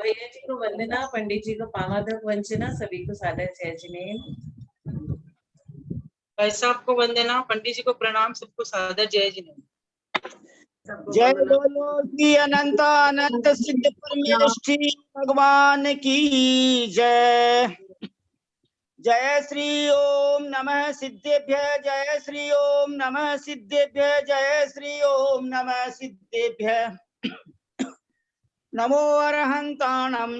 विनय जी को वंदना, पंडित जी को पामाधक वंचना, सभी को सादर जय जिनेन्द्र। भाई साहब को वंदना, पंडित जी को प्रणाम, सबको सादर जय जिनेन्द्र। जय बोलो श्री अनंत अनंत सिद्ध परमेष्ठी भगवान की जय। जय श्री ओम नमः सिद्धेभ्य, जय श्री ओम नमः सिद्धेभ्य, जय श्री ओम नमः सिद्धेभ्य। नमो अरहंताणं,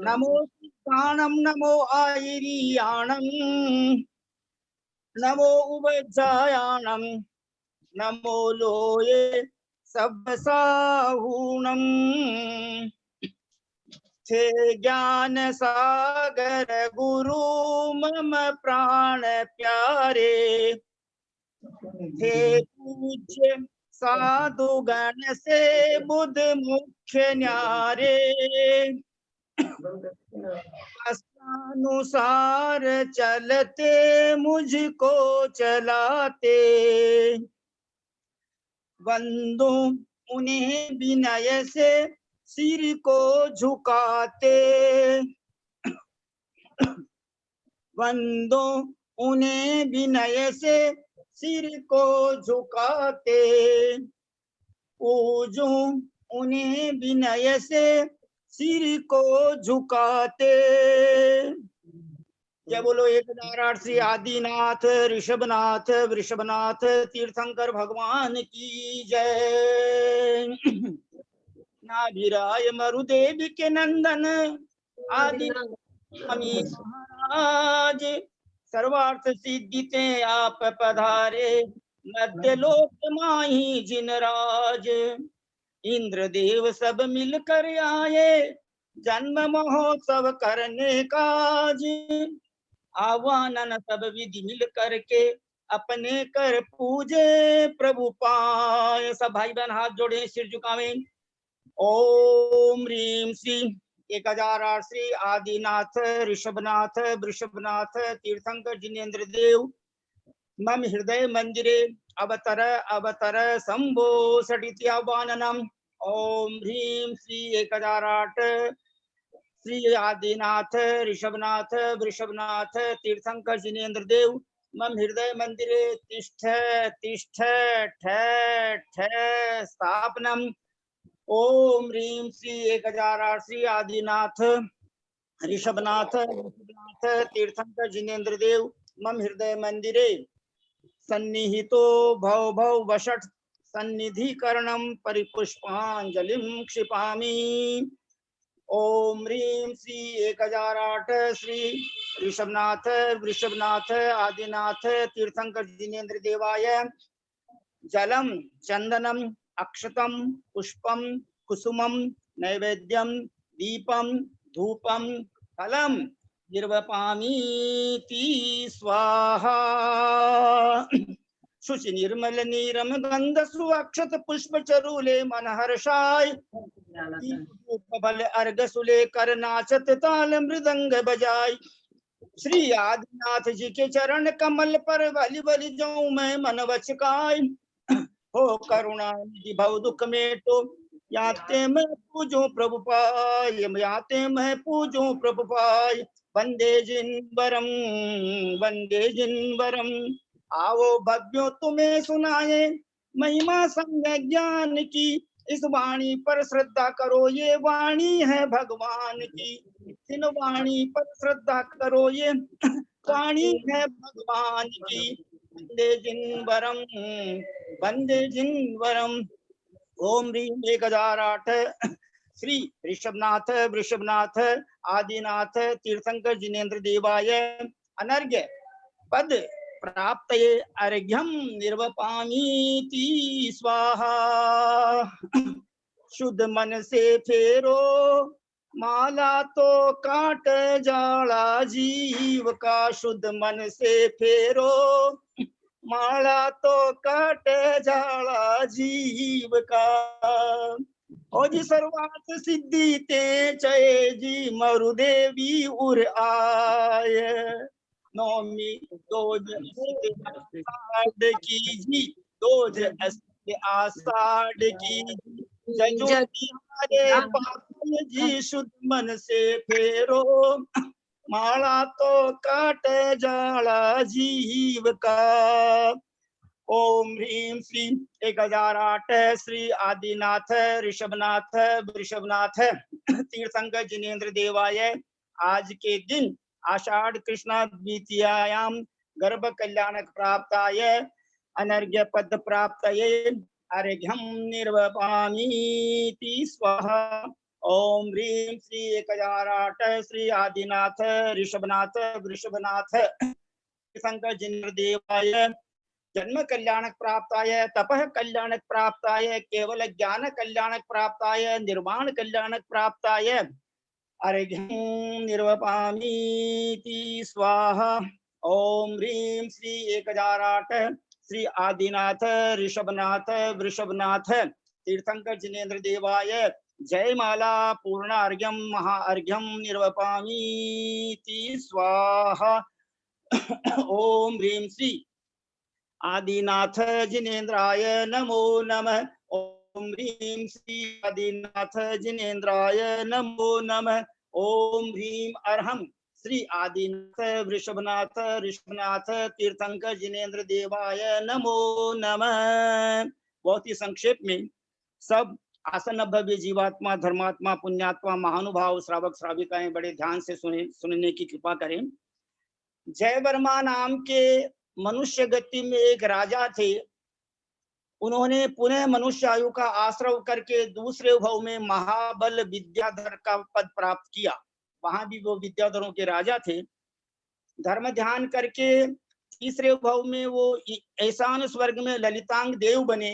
नमो सिद्धाणं, नमो आयिरियाणं, नमो उभयजायाणं, नमो लोये सब्बसाहूणं। थे ज्ञान सागर गुरु मम प्राण प्यारे, थे पूज्य साधु गण से बुध मुख्य न्यारे। अनुसार चलते मुझको चलाते, वंदो उन्हें विनय से सिर को झुकाते, वंदो उन्हें विनय से सिर को झुकाते, पूजो उन्हें विनय से सिर को झुकाते। जय बोलो 1008 श्री आदिनाथ ऋषभनाथ वृषभनाथ तीर्थंकर भगवान की जय। नाभिराय मरुदेव के नंदन आदि स्वामी महाराज, सर्वार्थ सिद्धिते आप पधारे, मध्य लोक माही जिन राज। इंद्रदेव सब मिलकर आए, जन्म महोत्सव करने काज। आवानन सब विधि मिल करके, अपने कर पूजे प्रभु पाए। सब भाई बहन हाथ जोड़े, सिर झुकावे। ओम ह्रीम श्री 1008 श्री आदिनाथ ऋषभनाथ वृषभनाथ तीर्थंकर जिनेन्द्र देव मम हृदय मंदिरे अवतर अवतर शंभो सटित्यावाननम। ओम ह्रीम श्री 1008 श्री आदिनाथ ऋषभनाथ वृषभनाथ तीर्थंकर जिनेन्द्र देव मम हृदय मंदिरे तिष्ठ तिष्ठ ठे ठे स्थापनम। ओम ह्रीम श्री 1008 श्री आदिनाथ ऋषभनाथ वृषभनाथ तीर्थंकर जिनेन्द्र देव मम हृदय मंदिरे सन्निहितो भव भव वषट सन्निधिकरणं परिपुष्पांजलिं क्षिपामि। ओम ह्रीम श्री 1008 श्री ऋषभनाथ वृषभनाथ आदिनाथ तीर्थंकर जिनेन्द्र देवाय जलम चंदनम अक्षतम पुष्पम कुसुमम नैवेद्यम दीपम धूपम फलम निर्वपामीति स्वाहा। शुचि निर्मल नीरम गंध सुअक्षत पुष्प चरूले मनहर्षाय, बल अर्घ सुले कर नाचत ताल मृदंग बजाय। श्री आदिनाथ जी के चरण कमल पर बलि बलि जाऊं मैं मन वचकाय। हो करुणा निधि भव दुख मेटो, याते मैं पूजो प्रभु पाय, याते मैं पूजो प्रभु पाय। वंदे जिनवरम वंदे जिनवरम, आओ भव्यो तुम्हें सुनाए महिमा सम्य ज्ञान की। इस वाणी पर श्रद्धा करो, ये वाणी है भगवान की। इन वाणी पर श्रद्धा करो, ये वाणी है भगवान की। वंदे जिनवरम वंदे जिनवरम। ओम ह्रीम 1008 श्री ऋषभनाथ वृषभनाथ आदिनाथ तीर्थंकर जिनेन्द्र देवाय अनर्घ्य पद प्राप्तये अर्घ्यम निर्वपामीति स्वाहा। शुद्ध मन से फेरो माला तो काट जाला जीव का, शुद्ध मन से फेरो माला तो काट जाला जीव का। ओ जी सर्वार्थ सिद्धि ते चये जी मरुदेवी उर आय। नौमी दोज आषाढ़ की जी, दोज आषाढ़ की जय ज्योति हमारे पापों जी शुद्ध मन से फेरो, माला तो काट जाला जीव का। ओम ह्रीं श्रीं 1008 श्री आदिनाथ ऋषभनाथ वृषभनाथ तीर्थंकर जिनेन्द्र देवाय। आज के दिन आषाढ़ कृष्ण द्वितीयायाम गर्भ कल्याणक प्राप्ताय अनर्घ्य पद प्राप्तये अर्घ्यं निर्वपामीति स्वाहा। ओम ह्रीं श्री 1008 श्री आदिनाथ ऋषभनाथ वृषभनाथ तीर्थंकर जिनेन्द्र देवाय जन्म कल्याणक प्राप्ताय तपः कल्याणक प्राप्ताय केवल ज्ञान कल्याणक प्राप्ताय निर्वाण कल्याणक प्राप्ताय अर्घ्यं निर्वपामीति स्वाहा। ओम ह्रीं श्री 1008 श्री आदिनाथ ऋषभनाथ वृषभनाथ तीर्थंकर जिनेन्द्र देवाय जयमाला पूर्ण अर्घ्यं महाअर्घ्यं निर्वपामीति स्वाहा। ओम ह्रीं श्री आदिनाथ जिनेन्द्राय नमो नमः। ओम ह्रीं श्री आदिनाथ जिनेन्द्राय नमो नमः। ओम ह्रीं अर्हं श्री आदिनाथ वृषभनाथ ऋषभनाथ तीर्थंकर जिनेन्द्र देवाय नमो नमः। बहुत ही संक्षेप में सब आसन भव्य जीवात्मा धर्मात्मा पुण्यात्मा महानुभाव श्रावक श्राविकाएं बड़े ध्यान से सुनने की कृपा करें। जय वर्मा नाम के मनुष्य गति में एक राजा थे। उन्होंने पुनः मनुष्य आयु का आश्रय करके दूसरे भव में महाबल विद्याधर का पद प्राप्त किया। वहां भी वो विद्याधरों के राजा थे। धर्म ध्यान करके तीसरे भव में वो ऐसान स्वर्ग में ललितांग देव बने।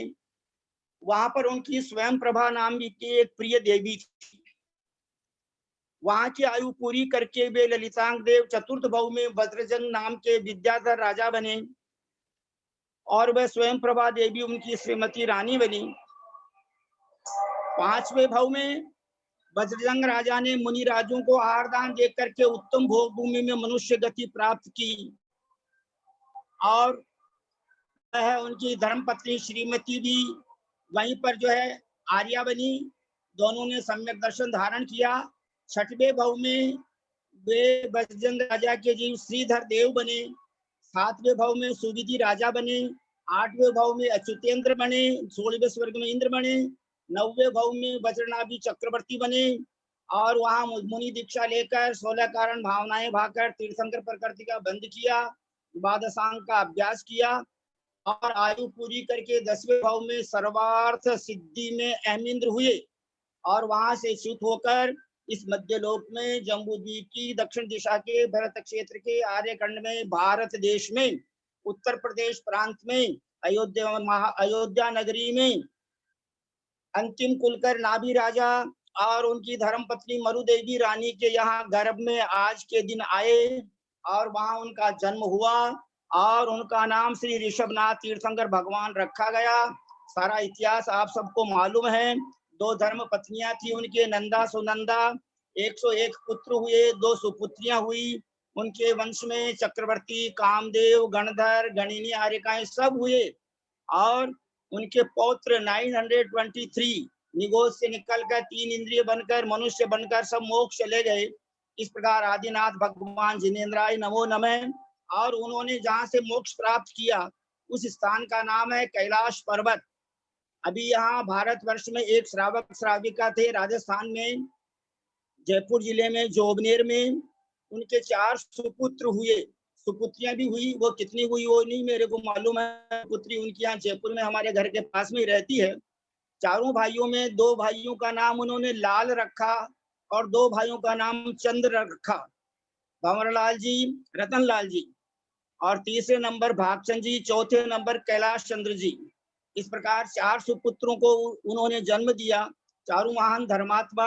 वहां पर उनकी स्वयं प्रभा नाम की एक प्रिय देवी थी। वहां की आयु पूरी करके वे ललितांग देव चतुर्थ भव में वज्रजंग नाम के विद्याधर राजा बने और वह स्वयं प्रभा देवी उनकी श्रीमती रानी बनी। पांचवें भव में वज्रजंग राजा ने मुनि राजों को आहार दान दे करके उत्तम भोग भूमि में मनुष्य गति प्राप्त की और वह उनकी धर्मपत्नी श्रीमती भी वहीं पर जो है आर्या बनी। दोनों ने सम्यक दर्शन धारण किया। छठवें भव में वे वज्रजंग राजा के जीव श्रीधर देव बने। सातवें भव में सुविधि राजा बने। आठवें भव में अच्युतेंद्र बने। 16वें स्वर्ग में इंद्र बने। 9वें भव में वज्रनाभि चक्रवर्ती बने और वहां मुनि दीक्षा लेकर 16 कारण भावनाएं भाकर तीर्थंकर प्रकृति का बंद किया, द्वादशांग का अभ्यास किया और आयु पूरी करके 10वें भव में सर्वार्थ सिद्धि में अहमिंद्र हुए और वहां से च्युत होकर इस मध्य लोक में जम्बूद्वीप की दक्षिण दिशा के भरत क्षेत्र के आर्यखंड में भारत देश में उत्तर प्रदेश प्रांत में अयोध्या नगरी में अंतिम कुलकर नाभि राजा और उनकी धर्मपत्नी मरुदेवी रानी के यहाँ गर्भ में आज के दिन आए और वहां उनका जन्म हुआ और उनका नाम श्री ऋषभनाथ तीर्थंकर भगवान रखा गया। सारा इतिहास आप सबको मालूम है। 2 धर्म पत्नियां थी उनके, नंदा सुनंदा। 101 पुत्र हुए, 2 सुपुत्रियां हुई। उनके वंश में चक्रवर्ती, कामदेव, गणधर, गणिनी आर्यकाएं सब हुए और उनके पौत्र 923 निगोद से निकलकर 3 इंद्रिय बनकर मनुष्य बनकर सब मोक्ष चले गए। इस प्रकार आदिनाथ भगवान जिनेन्द्राय नमो नमः। और उन्होंने जहाँ से मोक्ष प्राप्त किया उस स्थान का नाम है कैलाश पर्वत। अभी यहाँ भारतवर्ष में एक श्रावक श्राविका थे राजस्थान में, जयपुर जिले में जोबनेर में। उनके 4 सुपुत्र हुए, सुपुत्रियां भी हुई। वो कितनी हुई वो नहीं मेरे को मालूम है। पुत्री उनकी यहाँ जयपुर में हमारे घर के पास में ही रहती है। चारों भाइयों में 2 भाइयों का नाम उन्होंने लाल रखा और 2 भाइयों का नाम चंद्र रखा, भंवरलाल जी, रतनलाल जी। और तीसरे नंबर भागचंद जी, चौथे नंबर कैलाश चंद्र जी। इस प्रकार 4 सुपुत्रों को उन्होंने जन्म दिया। चारों महान धर्मात्मा,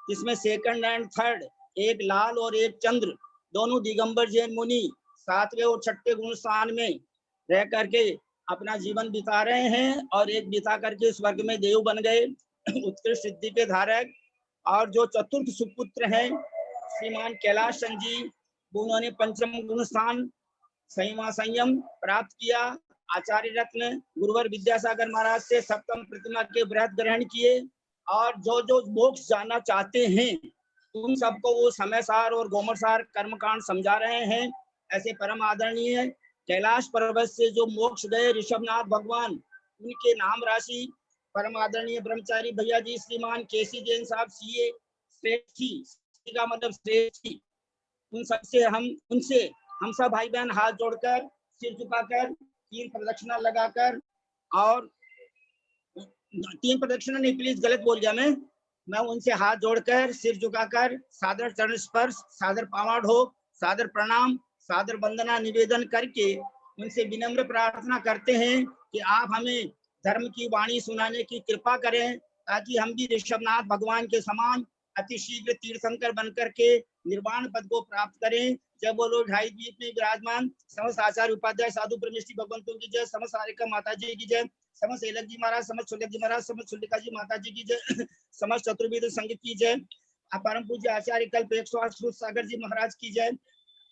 जिसमें सेकंड एंड थर्ड एक लाल और एक चंद्र, दोनों दिगंबर जैन मुनि 7वें और 6ठे गुण स्थान में रह करके अपना जीवन बिता रहे हैं और एक बिता करके स्वर्ग में देव बन गए, उत्कृष्ट सिद्धि के धारक। और जो चतुर्थ सुपुत्र हैं श्रीमान कैलाश चंद जी, उन्होंने 5म गुण स्थान संयम प्राप्त किया। आचार्य रत्न गुरुवर विद्यासागर महाराज से 7म प्रतिमा के व्रत ग्रहण किए और जो जो मोक्ष जाना चाहते हैं उन सबको वो समयसार और गोमरसार कर्मकांड समझा रहे हैं। ऐसे परम आदरणीय कैलाश पर्वत से जो मोक्ष गए ऋषभनाथ भगवान, उनके नाम राशि परम आदरणीय ब्रह्मचारी भैया जी श्रीमान केसी जैन साहब सीए श्रेष्ठी का मतलब श्रेष्ठी, उन सबसे हम सब भाई बहन हाथ जोड़कर सिर झुकाकर 3 प्रदक्षिणा लगाकर, और 3 प्रदक्षिणा नहीं, प्लीज गलत बोल गया मैं उनसे हाथ जोड़कर सिर झुकाकर सादर चरण स्पर्श, सादर पावाड़ हो, सादर प्रणाम, सादर वंदना निवेदन करके उनसे विनम्र प्रार्थना करते हैं कि आप हमें धर्म की वाणी सुनाने की कृपा करें, ताकि हम भी ऋषभनाथ भगवान के समान अति शीघ्र तीर्थंकर बनकर के निर्वाण पद को प्राप्त करें। जय बोलो ढाई द्वीप में विराजमान समस्त आचार्य उपाध्याय साधु ब्रह्मश्री भगवंतों की जय, समस्त सारिका माता जी की जय, समस्त एलक जी महाराज, समस्त सुलक जी महाराज, समस्त सुलिका जी माता जी की जय, समस्त चतुर्वेद संघ की जय, परम पूज्य आचार्य कल्प 108 सागर जी महाराज की जय,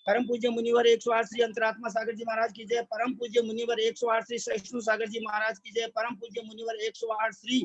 परम पूज्य मुनिवर 108 श्री अंतरात्मा सागर जी महाराज की जय, परम पूज्य मुनिवर 108 श्री सहिष्णु सागर जी महाराज की जय, परम पूज्य मुनिवर 108 श्री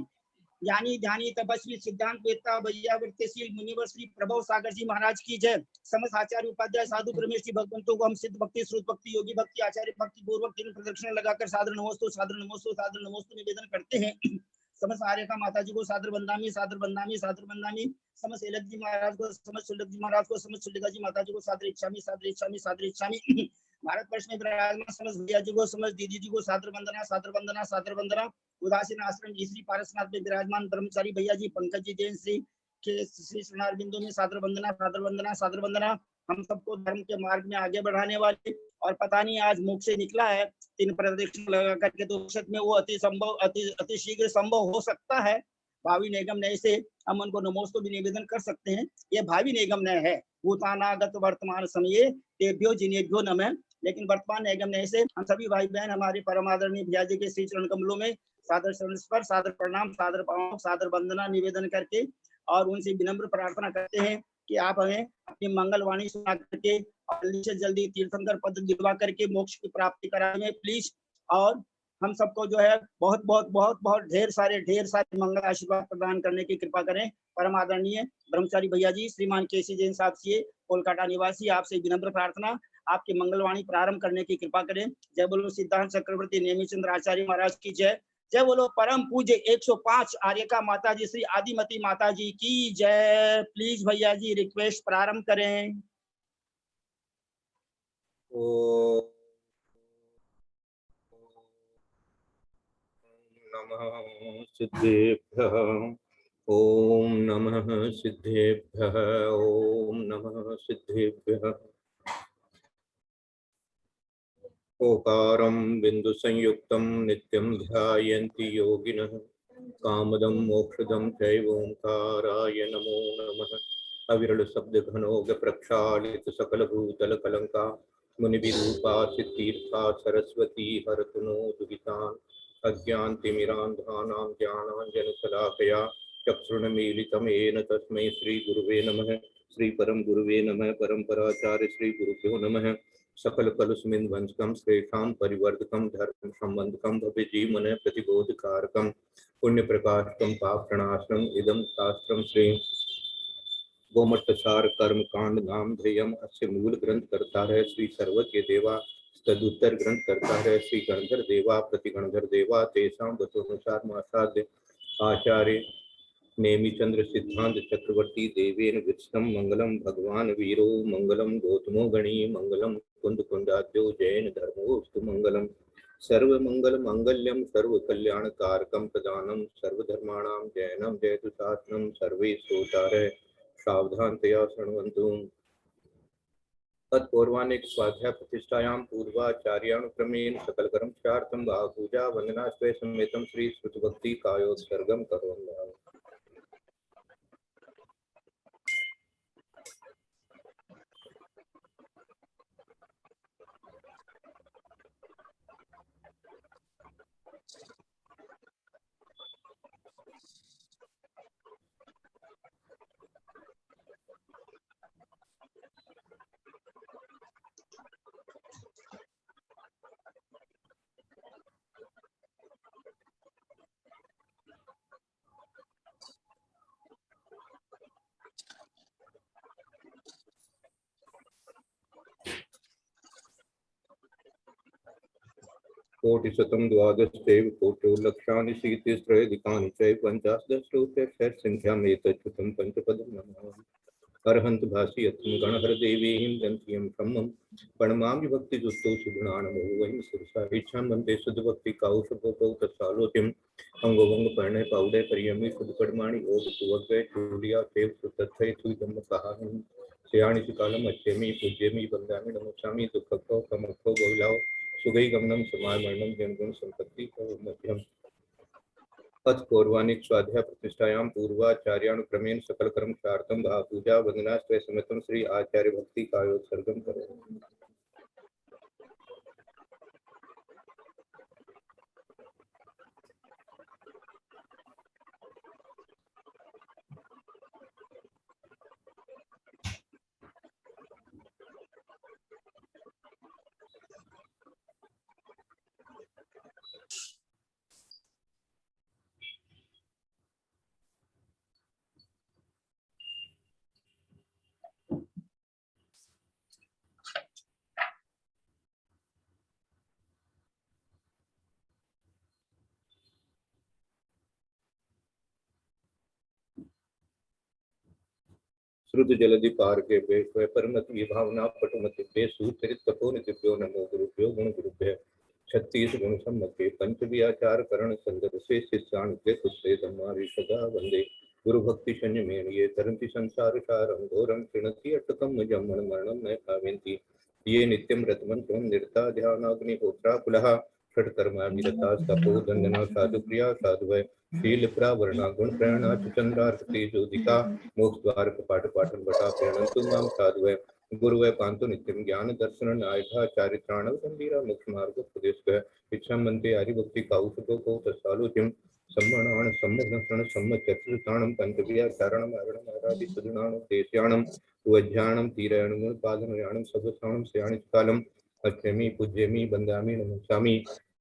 ज्ञानी ध्यानी तपस्वी सिद्धांत वेत्ता वैयावृत्तिशील मुनिवर श्री प्रभव सागर जी महाराज की जय, समस्त आचार्य उपाध्याय साधु ब्रह्मश्री भगवंतों को हम सिद्ध भक्ति, श्रुत भक्ति, योगी भक्ति, आचार्य भक्ति पूर्वक 3 प्रदक्षिणा लगाकर सादर नमोस्तु, सादर नमोस्तु, सादर नमोस्तु निवेदन करते हैं। समस्त आर्यका माता जी को सादर वंदामी, सादर वंदामी, सादर वंदामी, समस्त एलक जी महाराज को, समस्त सुलक जी महाराज को, समस्त सुलिका जी माता जी को सादर इच्छामी, सादर इच्छामी, सादर इच्छामी। भारत वर्ष में विराजमान समस्त भैया जी को, समस्त दीदी जी को सादर वंदना, सादर वंदना, सादर वंदना। उदासीन आश्रम श्री पारसनाथ में विराजमान ब्रह्मचारी भैया जी पंकज जी जैन श्री के श्री श्रृंगार बिंदु में सादर वंदना, सादर वंदना, सादर वंदना। हम सबको धर्म के मार्ग में आगे बढ़ाने वाले, और पता नहीं आज मुख से निकला है 3 प्रदक्षिण लगा करके, तो में वो अति शीघ्र संभव हो सकता है। भावी निगम नय से हम उनको नमोस्तु भी निवेदन कर सकते हैं। ये भावी निगम नय है, भूतानागत वर्तमान समय तेभ्यो जिनेभ्यो नमः। लेकिन वर्तमान निगम नय से हम सभी भाई बहन हमारे परम आदरणीय भैया जी के श्री चरण कमलों में सादर शरण स्पर्श, सादर प्रणाम, सादर पावन, सादर वंदना निवेदन करके और उनसे विनम्र प्रार्थना करते हैं कि आप हमें अपनी मंगल वाणी सुना करके और जल्दी से जल्दी तीर्थंकर पद दिलवा करके मोक्ष की प्राप्ति कराएं प्लीज। और हम सबको जो है बहुत बहुत बहुत बहुत ढेर सारे मंगल आशीर्वाद प्रदान करने की कृपा करें। परम आदरणीय ब्रह्मचारी भैया जी श्रीमान केसी जैन साहब से कोलकाता निवासी, आपसे विनम्र प्रार्थना आपकी मंगलवाणी प्रारंभ करने की कृपा करें। जय बोलो सिद्धांत चक्रवर्ती नेमिचंद्र आचार्य महाराज की जय। जय बोलो परम पूज्य 105 आर्यका माता जी श्री आदिमती माता जी की जय। प्लीज भैया जी रिक्वेस्ट प्रारंभ करें। नमः सिद्धेभ्यः, ओम नमः सिद्धेभ्यः, ओम नमः सिद्धेभ्यः। ओकारं बिंदु संयुक्तं नित्यं ध्यायन्ति योगिनः, कामदं मोक्षदं चैव ओंकाराय नमो नमः। अविरल शब्द घनोग प्रक्षालित सकल भूतल कलंका, मुनिविरूपा सिद्धीर्था सरस्वती हरतु नो दुहितान्। अज्ञानतिमिरान्धानां ज्ञानाञ्जनशलाकया चक्षुरुन्मीलितं येन तस्मै श्रीगुरुवे नमः। श्रीपरम गुरुवे नमः। परम्पराचार्य श्रीगुरुभ्यो नमः। सकल कलुष्मिन् वंशकं श्रेष्ठां परिवर्धकं धर्म संबंधकं भवेजीवने प्रतिबोधकारकं पुण्यप्रकाशकं पापप्रणाशनम् इदं शास्त्रं श्री गोमट्टसार कर्म कांड नाम ध्येयम। अस्य मूल ग्रंथ करता है श्री सर्वज्ञ देवा, तदुत्तर ग्रंथ करता है श्री गणधर देवा, प्रतिगणधर देवा। तेषां वचोनुसार मासाद्य आचार्य नेमिचंद्र सिद्धांत चक्रवर्ती देवेन विरचितं मंगलम भगवान वीरो मंगलम गौतमो गणी मंगलम कुंद कुंदाद्यो जैन धर्मोस्तु मंगलम। सर्वमंगल मंगल्यम सर्व कल्याण कारकम प्रदानम सर्वधर्माणां जैनम जयतु शासनम। सर्वे श्रोतारः सावधानतया शृण्वन्तु। तत्पूर्वानेक स्वाध्याय प्रतिष्ठायां पूर्वाचार्यानुक्रमेण सकलकर्मचार्थं पूजा वंदनाश्रय समेतं श्री श्रुतभक्ति कायोत्सर्गं करोमि। कोटिशतं द्वादशैव कोटो लक्षानि शीतिस्त्रयधिकानि च पञ्चाशदष्टोत्तरसहस्रसङ्ख्यामेतच्छ्रुतं पंचपदं नमामि। अर्हन्त भाषि यत्न गणहर देवीं दन्त्यं ब्रह्मं प्रणमामि भक्तिजुष्टो सुगुणानमो वयं सुरसा इच्छां वन्दे शुद्धभक्ति काउशपोपौ तत्सालोक्यं अंगोवंग पर्णे पाउडे परियमि सुदकर्माणि ओग सुवग्गे चूलिया सेव सुतत्थै थुइदम कहानि श्रेयाणि कालम अच्छेमि पूज्यमि वन्दामि नमस्यामि दुःखको कमको बहुलाओ सुगै गमनम समामरणम जनगुण संपत्ति को मध्यम अथ पौर्वाणिक स्वाध्याय प्रतिष्ठायां पूर्वाचार्यानुक्रमेण सकल कर्म शार्थम भा पूजा वंदनास्त्रय समेतम श्री आचार्य भक्ति कायोत्सर्गम करो। श्रुत जलधि पार के पे परमति विभावना पटुमति पे सुचरित तपो नित्यो नमो गुरुभ्यो गुण गुरुभ्य 36 गुण सम्मते पंच व्याचार करण संदर से शिष्याण के कुत्ते धम्मा विशदा वंदे गुरु भक्ति संयमेन ये तरंति संसार सारं घोरं तृणति अटकम जमन मरणं न कावेन्ति ये नित्यं रतमन्त्रं निरता ध्यानाग्निहोत्रा पुलः षट कर्माभिरता तपो दंडना साधु प्रिया साधुवै शील प्रावरणा गुण प्रयाणा चंद्रार्कति ज्योतिका मोक्ष द्वार कपाट पाटन बटा प्रणंतु माम साधुवै गुरुवै पांतु नित्यं ज्ञान दर्शन नायथा चारित्राणव गंभीरा मोक्ष मार्ग उपदेश इच्छा मंते हरिभक्ति काउशको को तत्सालोच्यं सम्मणाण सम्मग्नशरण सम्मचतुर्ताणं पंचव्याचारणं आरणं आराधि सुदुनाणं देश्याणं वज्ञाणं तीरयाणं पादनयाणं सदसाणं श्रेयाणि कालम् अच्छेमि पूज्यमि वन्दामि नमस्यामि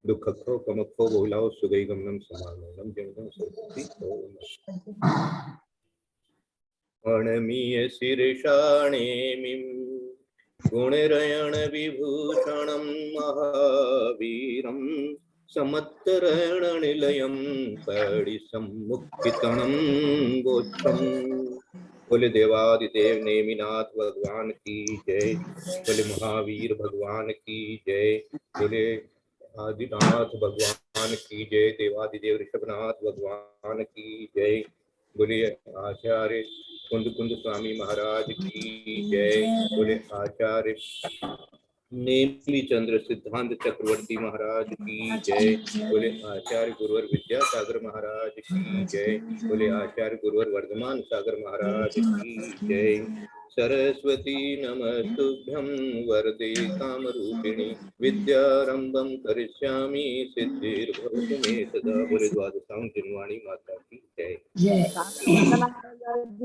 दुःखो कमखो बहुलाओ सुगै गमनं समाननं जंगम संपत्ति अणमीय शीर्षाणेमिं गुणरयण विभूषणं महावीरं समत्तरण निलयं परिसम्मुखितनं गोत्रं बोले देवादिदेव नेमिनाथ भगवान की जय। बोले महावीर भगवान की जय। बोले आदिनाथ भगवान की जय। देवादिदेव ऋषभनाथ भगवान की जय। बोले आचार्य कुंद कुंद स्वामी महाराज की जय। बोले आचार्य नेमी चंद्र सिद्धांत चक्रवर्ती महाराज की जय। बोले आचार्य गुरुवर विद्यासागर महाराज की जय। बोले आचार्य गुरुवर वर्धमान सागर महाराज की जय। सरस्वती नमस्तुभ्यं वरदे कामरूपिणी विद्यारंभं करिष्यामि सिद्धिर्भवतु मे सदा। बोले द्वादशां जिनवाणी माता की जय।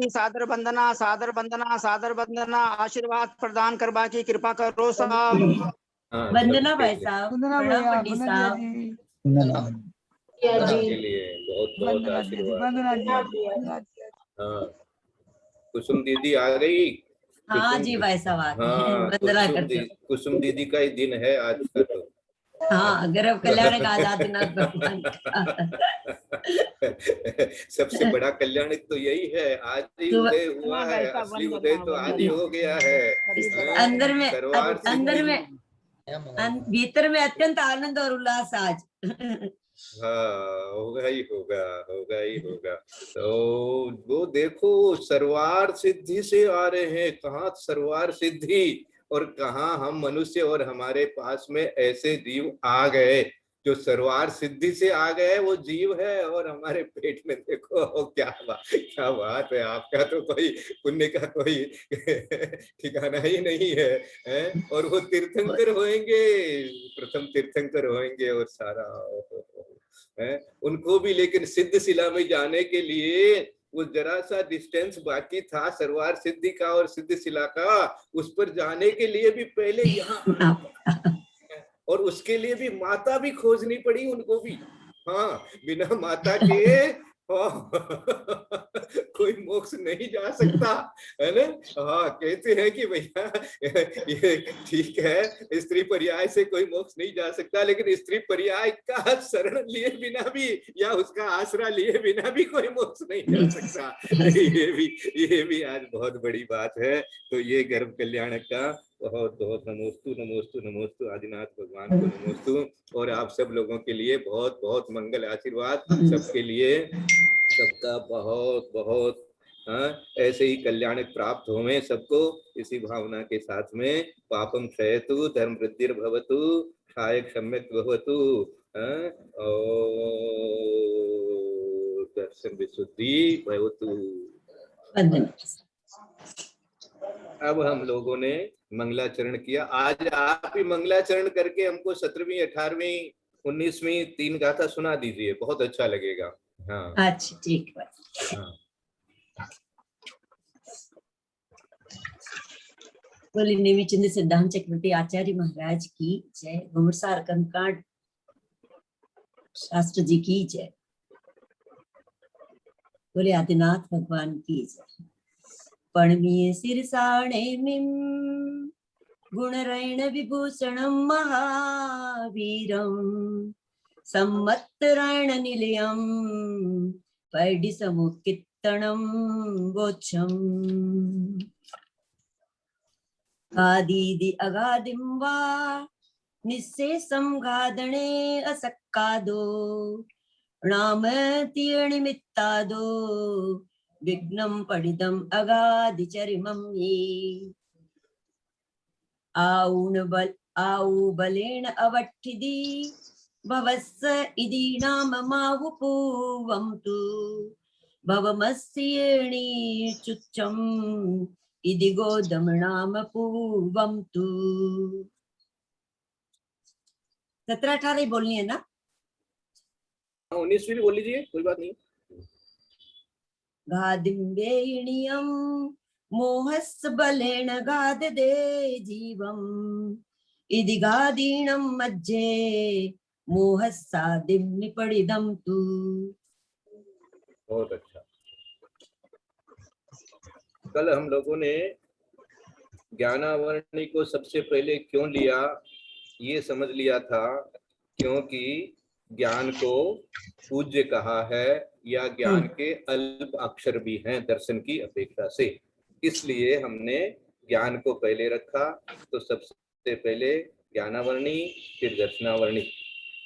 सादर वंदना सादर वंदना सादर वंदना आशीर्वाद प्रदान करवा की कृपा करो साहब। वंदना भाई साहब, प्रणाम पंडित साहब। के लिए बहुत बहुत आशीर्वाद। हाँ कुसुम दीदी आ गई। हाँ जी भाई साहब आ गए। वंदना करते हैं। कुसुम दीदी का ही दिन है आज का। तो हाँ गर्भ कल्याण का आदिनाथ भगवान का सबसे बड़ा कल्याण तो यही है। आज ही उदय हुआ है। असली उदय तो आज ही हो गया है। अंदर में भीतर में अत्यंत आनंद और उल्लास आज। हाँ होगा ही होगा, होगा ही होगा। तो वो देखो सर्वार सिद्धि से आ रहे हैं। कहाँ सर्वार सिद्धि और कहाँ हम मनुष्य और हमारे पास में ऐसे जीव आ गए जो सर्वार सिद्धि से आ गए। वो जीव है और हमारे पेट में देखो क्या बात है। आपका तो कोई पुण्य का कोई ठिकाना ही नहीं है, और वो तीर्थंकर होंगे, प्रथम तीर्थंकर होंगे और सारा है उनको भी। लेकिन सिद्ध शिला में जाने के लिए वो जरा सा डिस्टेंस बाकी था सर्वार सिद्धि का और सिद्ध शिला का। उस पर जाने के लिए भी पहले यहाँ और उसके लिए भी माता भी खोजनी पड़ी उनको भी। हाँ बिना माता के कोई मोक्ष नहीं जा सकता, है ना। हाँ, कहते हैं कि भैया ये ठीक है, स्त्री पर्याय से कोई मोक्ष नहीं जा सकता, लेकिन स्त्री पर्याय का शरण लिए बिना भी या उसका आसरा लिए बिना भी कोई मोक्ष नहीं जा सकता। ये भी आज बहुत बड़ी बात है। तो ये गर्भ कल्याणक का बहुत बहुत नमोस्तु नमोस्तु नमोस्तु, आदिनाथ भगवान को नमोस्तु। और आप सब लोगों के लिए बहुत बहुत मंगल आशीर्वाद, सबके लिए सबका बहुत बहुत ऐसे ही कल्याण प्राप्त होवे सबको, इसी भावना के साथ में। पापम क्षयतु धर्म वृद्धिर्भवतु क्षाय सम्यक भवतु, और दर्शन विशुद्धि भवतु। अब हम लोगों ने मंगलाचरण किया। आज आप ही मंगलाचरण करके हमको 17वीं 18वीं 19वीं 3 गाथा सुना दीजिए, बहुत अच्छा लगेगा। हाँ अच्छा ठीक है। हाँ। बोले नेमिचंद सिद्धांत चक्रवर्ती आचार्य महाराज की जय। घुमरसार कंकाट शास्त्र जी की जय। बोले आदिनाथ भगवान की जय। पणमीय सिरसाणे मिम गुणरैण विभूषणं महावीरं सम्मत्तरायण निलयं पैडि समुत्कित्तणं वोच्छम् आदीदि अगादिं वा निःशेषं गादणे असक्कादो नामतीर्निमित्तादो विघ्नं पडिदम् अगादिचरिमं ये आऊ बलेन अवट्ठिदि भवस्स इति नाम मावुपूवं तु भवमस्येणी चुच्चम् इति गोदम नाम पूवं तु। 17-18 बोलनी है ना? 19वीं भी बोल लीजिए, कोई बात नहीं। गादिम्बेणियं मोहस्य बलेन गाददे जीवम् इति गादीनं मध्ये मोहस्सादिं निपडिदं तु। बहुत अच्छा। कल हम लोगों ने ज्ञानावरणी को सबसे पहले क्यों लिया, ये समझ लिया था, क्योंकि ज्ञान को पूज्य कहा है या ज्ञान के अल्प अक्षर भी हैं दर्शन की अपेक्षा से, इसलिए हमने ज्ञान को पहले रखा। तो सबसे पहले ज्ञानावरणी, फिर दर्शनावरणी।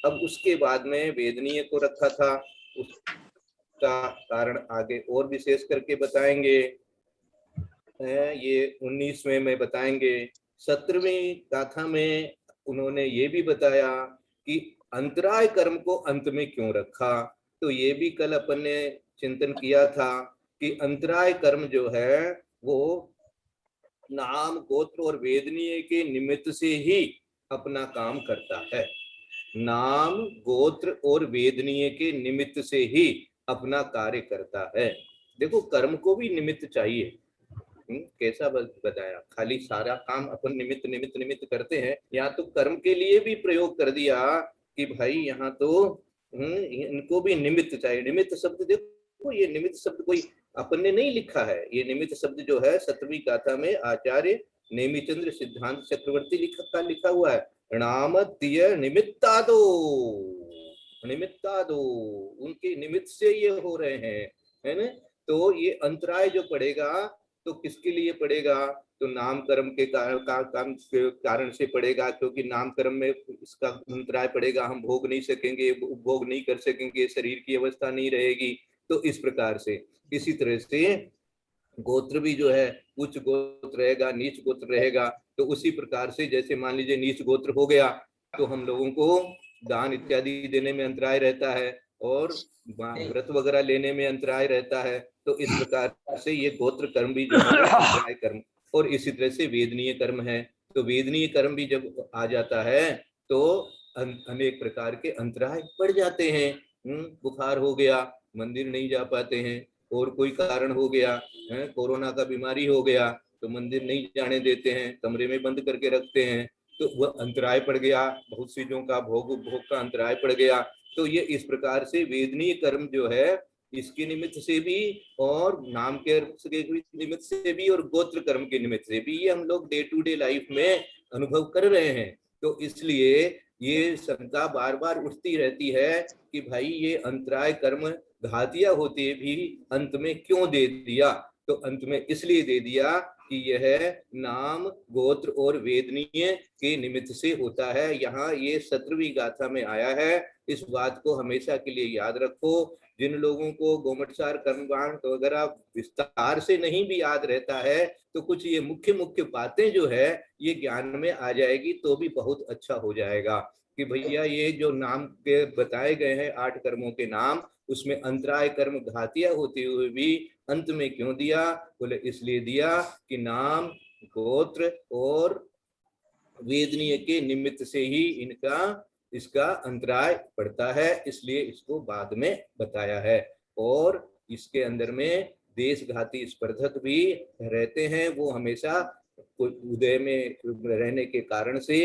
अब उसके बाद में वेदनीय को रखा था, उसका कारण आगे और विशेष करके बताएंगे। ये 19वें में बताएंगे। 17वीं गाथा में उन्होंने ये भी बताया कि अंतराय कर्म को अंत में क्यों रखा। तो ये भी कल अपन ने चिंतन किया था कि अंतराय कर्म जो है वो नाम गोत्र और वेदनीय के निमित्त से ही अपना काम करता है। नाम गोत्र और वेदनीय के निमित्त से ही अपना कार्य करता है। देखो, कर्म को भी निमित्त चाहिए। कैसा बताया, खाली सारा काम अपन निमित्त निमित्त निमित्त करते हैं। यहाँ तो कर्म के लिए भी प्रयोग कर दिया कि भाई यहाँ तो इनको भी निमित्त चाहिए। निमित्त शब्द देखो, ये निमित्त शब्द कोई अपन ने नहीं लिखा है। ये निमित्त शब्द जो है 7वीं गाथा में आचार्य नेमिचंद्र सिद्धांत चक्रवर्ती लिखा हुआ है। नामतीय निमित्तादो, निमित्तादो, उनके निमित्त से ये हो रहे हैं, है ना। तो ये अंतराय जो पड़ेगा तो किसके लिए पड़ेगा, तो नाम कर्म के कारण से पड़ेगा, क्योंकि नाम कर्म में इसका अंतराय पड़ेगा। हम भोग नहीं सकेंगे, उपभोग नहीं कर सकेंगे, शरीर की अवस्था नहीं रहेगी। तो इस प्रकार से, इसी तरह से गोत्र भी जो है उच्च गोत्र रहेगा, नीच गोत्र रहेगा। तो उसी प्रकार से जैसे मान लीजिए नीच गोत्र हो गया तो हम लोगों को दान इत्यादि देने में अंतराय रहता है और व्रत वगैरह लेने में अंतराय रहता है। तो इस प्रकार से ये गोत्र कर्म भी जो है अंतराय कर्म, और इसी तरह से वेदनीय कर्म है। तो वेदनीय कर्म भी जब आ जाता है तो अनेक प्रकार के अंतराय पड़ जाते हैं। बुखार हो गया, मंदिर नहीं जा पाते हैं, और कोई कारण हो गया, कोरोना का बीमारी हो गया तो मंदिर नहीं जाने देते हैं, कमरे में बंद करके रखते हैं। तो वह अंतराय पड़ गया, बहुत चीजों का भोग उपभोग का अंतराय पड़ गया। तो ये इस प्रकार से वेदनीय कर्म जो है इसके निमित्त से भी और नाम के निमित्त से भी और गोत्र कर्म के निमित्त से भी, ये हम लोग डे टू डे लाइफ में अनुभव कर रहे हैं। तो इसलिए ये शंका बार बार उठती रहती है कि भाई ये अंतराय कर्म घातिया होते भी अंत में क्यों दे दिया। तो अंत में इसलिए दे दिया कि यह नाम गोत्र और वेदनीय के निमित्त से होता है। यहाँ ये 17वीं गाथा में आया है। इस बात को हमेशा के लिए याद रखो। जिन लोगों को गोमटसार कर्मकांड वगैरह विस्तार से नहीं भी याद रहता है, तो कुछ ये मुख्य मुख्य बातें जो है ये ज्ञान में आ जाएगी तो भी बहुत अच्छा हो जाएगा कि भैया ये जो नाम के बताए गए हैं 8 कर्मों के नाम, उसमें अंतराय कर्म घातिया होते हुए भी अंत में क्यों दिया? बोले इसलिए दिया कि नाम गोत्र और वेदनीय के निमित्त से ही इसका अंतराय पड़ता है, इसलिए इसको बाद में बताया है। और इसके अंदर में देशघाती स्पर्धक भी रहते हैं, वो हमेशा उदय में रहने के कारण से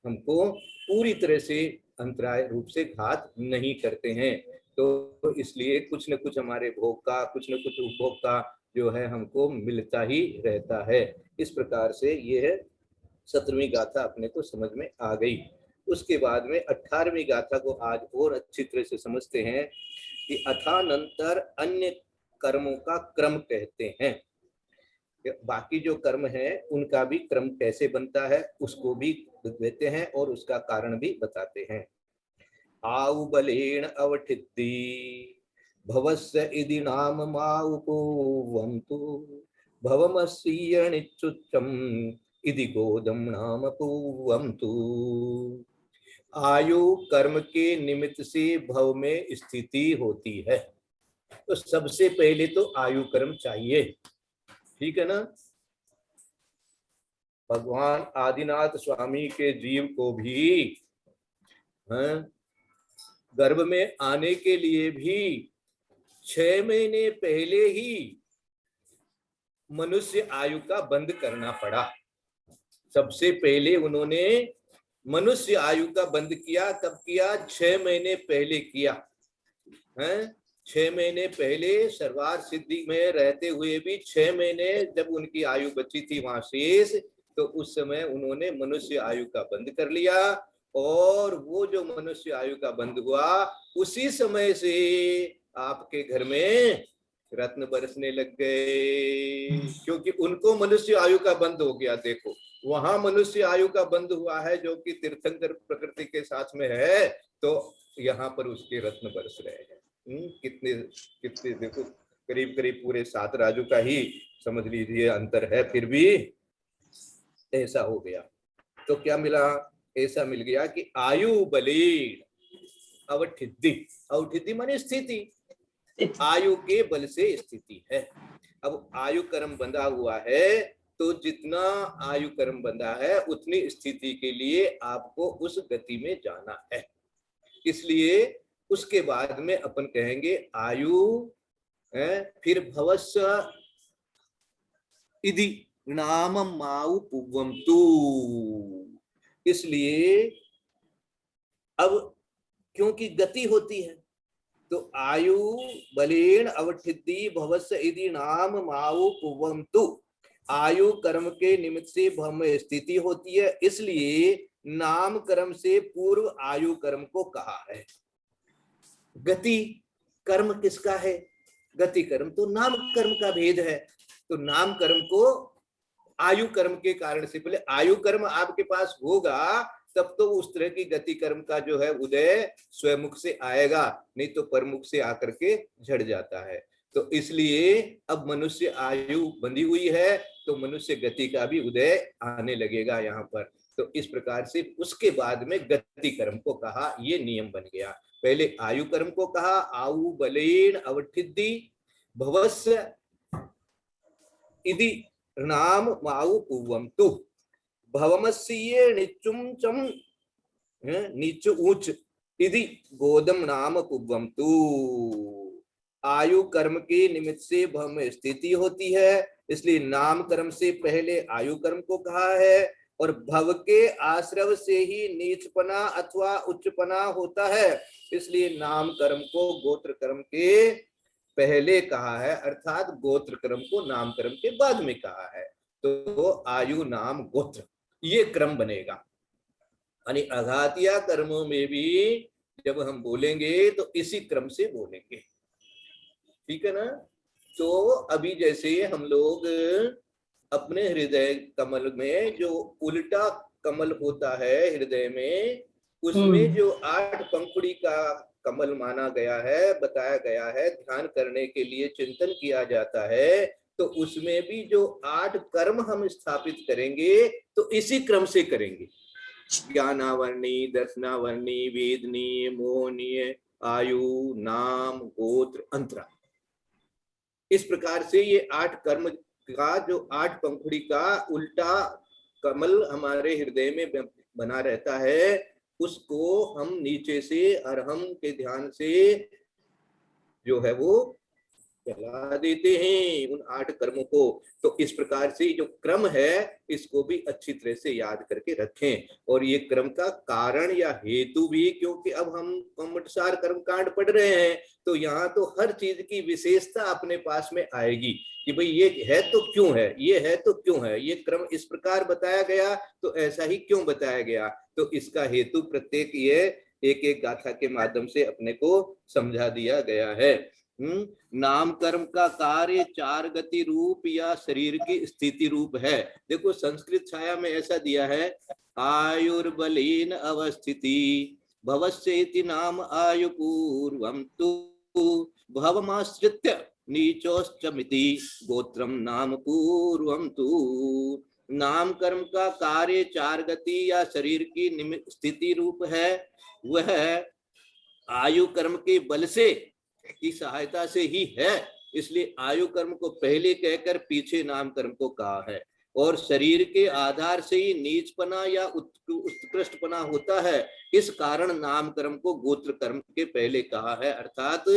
हमको पूरी तरह से अंतराय रूप से घात नहीं करते हैं। तो इसलिए कुछ न कुछ हमारे भोग का, कुछ न कुछ उपभोग का जो है हमको मिलता ही रहता है। इस प्रकार से ये 17वीं गाथा अपने को समझ में आ गई। उसके बाद में 18वीं गाथा को आज और अच्छी तरह से समझते हैं कि अथानंतर अन्य कर्मों का क्रम कहते हैं। बाकी जो कर्म है उनका भी क्रम कैसे बनता है उसको भी देते हैं और उसका कारण भी बताते हैं। आउ बलेन अवठिद्दी भवस्य इति नाम माउपवन्तु भवमस्यनिच्युच्चम इति गोदम नाम पूवन्तु। आयु कर्म के निमित्त से भव में स्थिति होती है, तो सबसे पहले तो आयु कर्म चाहिए, ठीक है ना। भगवान आदिनाथ स्वामी के जीव को भी गर्भ में आने के लिए भी 6 महीने पहले ही मनुष्य आयु का बंद करना पड़ा। सबसे पहले उन्होंने मनुष्य आयु का बंद किया। कब किया? 6 महीने पहले किया है। 6 महीने पहले सर्वार सिद्धि में रहते हुए भी 6 महीने जब उनकी आयु बची थी वहां शेष, तो उस समय उन्होंने मनुष्य आयु का बंद कर लिया। और वो जो मनुष्य आयु का बंद हुआ उसी समय से आपके घर में रत्न बरसने लग गए, क्योंकि उनको मनुष्य आयु का बंद हो गया। देखो वहां मनुष्य आयु का बंद हुआ है जो कि तीर्थंकर प्रकृति के साथ में है, तो यहाँ पर उसके रत्न बरस रहे हैं। कितने कितने देखो, करीब करीब पूरे 7 राजू का ही समझ लीजिए अंतर है, फिर भी ऐसा हो गया। तो क्या मिला? ऐसा मिल गया कि आयु बलेन अवठिद्दी। अवठिद्दी माने स्थिति, आयु के बल से स्थिति है। अब आयु कर्म बंधा हुआ है, तो जितना आयु कर्म बंधा है उतनी स्थिति के लिए आपको उस गति में जाना है। इसलिए उसके बाद में अपन कहेंगे आयु फिर भवस्य इति नाम माउ पुवन्तु। इसलिए अब क्योंकि गति होती है, तो आयु बलेन अवठिद्दी भवस्य इति नाम माउ पुवन्तु। आयु कर्म के निमित्त से भव में स्थिति होती है, इसलिए नाम कर्म से पूर्व आयु कर्म को कहा है। गति कर्म किसका है? गति कर्म तो नाम कर्म का भेद है। तो नाम कर्म को आयु कर्म के कारण से, पहले आयु कर्म आपके पास होगा तब तो उस तरह की गति कर्म का जो है उदय स्वमुख से आएगा, नहीं तो परमुख से आकर के झड़ जाता है। तो इसलिए अब मनुष्य आयु बंधी हुई है, तो मनुष्य गति का भी उदय आने लगेगा यहाँ पर। तो इस प्रकार से उसके बाद में गति कर्म को कहा, ये नियम बन गया। पहले आयु कर्म को कहा आयु बलेन अवठिद्दी भवस्य इति नाम माउ पुवन्तु भवमस्य निचुम चम नीच ऊंच इति गोदम नाम पुवन्तु। आयु कर्म के निमित्त से भव में स्थिति होती है, इसलिए नाम कर्म से पहले आयु कर्म को कहा है। और भव के आश्रव से ही नीचपना अथवा उच्चपना होता है, इसलिए नाम कर्म को गोत्र कर्म के पहले कहा है, अर्थात गोत्र क्रम को नामकरण के बाद में कहा है। तो आयु नाम गोत्र ये क्रम बनेगा। यानी अघातिया कर्मों में भी जब हम बोलेंगे तो इसी क्रम से बोलेंगे, ठीक है ना। तो अभी जैसे हम लोग अपने हृदय कमल में जो उल्टा कमल होता है हृदय में, उसमें जो 8 पंखुड़ी का कमल माना गया है, बताया गया है, ध्यान करने के लिए चिंतन किया जाता है, तो उसमें भी जो 8 कर्म हम स्थापित करेंगे तो इसी क्रम से करेंगे। ज्ञानावर्णी, दर्शनावर्णी, वेदनीय, मोहनीय, आयु, नाम, गोत्र, अंतरा। इस प्रकार से ये 8 कर्म का जो 8 पंखुड़ी का उल्टा कमल हमारे हृदय में बना रहता है, उसको हम नीचे से अरहम के ध्यान से जो है वो चला देते हैं उन 8 कर्मों को। तो इस प्रकार से जो क्रम है इसको भी अच्छी तरह से याद करके रखें। और ये क्रम का कारण या हेतु भी, क्योंकि अब हम कमठसार कर्म कांड पढ़ रहे हैं तो यहाँ तो हर चीज की विशेषता अपने पास में आएगी कि भाई ये है तो क्यों है, ये है तो क्यों है, ये क्रम इस प्रकार बताया गया तो ऐसा ही क्यों बताया गया। तो इसका हेतु प्रत्येक ये एक एक गाथा के माध्यम से अपने को समझा दिया गया है। नाम कर्म का कार्य 4 गति रूप या शरीर की स्थिति रूप है। देखो संस्कृत छाया में ऐसा दिया है, आयुर्बलेन अवस्थिति भवस्येति नाम आयु पूर्वम तु भवमाश्रित्य नीचोश्चमिति गोत्रम नाम पूर्वम तु। नाम कर्म का कार्य 4 गति या शरीर की स्थिति रूप है। वह आयु कर्म के बल से की सहायता से ही है, इसलिए आयु कर्म को पहले कहकर पीछे नाम कर्म को कहा है। और शरीर के आधार से ही नीचपना या उत्कृष्टपना होता है, इस कारण नाम कर्म को गोत्र कर्म के पहले कहा है। अर्थात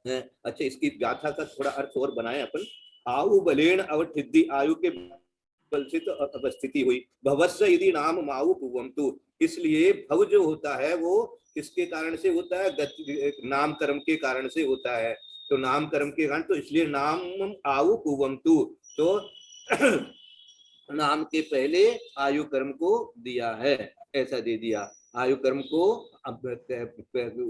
अच्छा, इसकी गाथा का थोड़ा अर्थ और बनाए अपन। आयु बलेन अवठिद्धि, आयु के बल से तो अवस्थिति हुई। भवस्य यदि नाम माऊ पुवंतु, इसलिए भव जो होता है वो किसके कारण से होता है, नाम कर्म के कारण से होता है। तो नाम कर्म के कारण, तो इसलिए नाम आऊ पुवंतु, तो नाम के पहले आयु कर्म को दिया है, ऐसा दे दिया। आयु कर्म को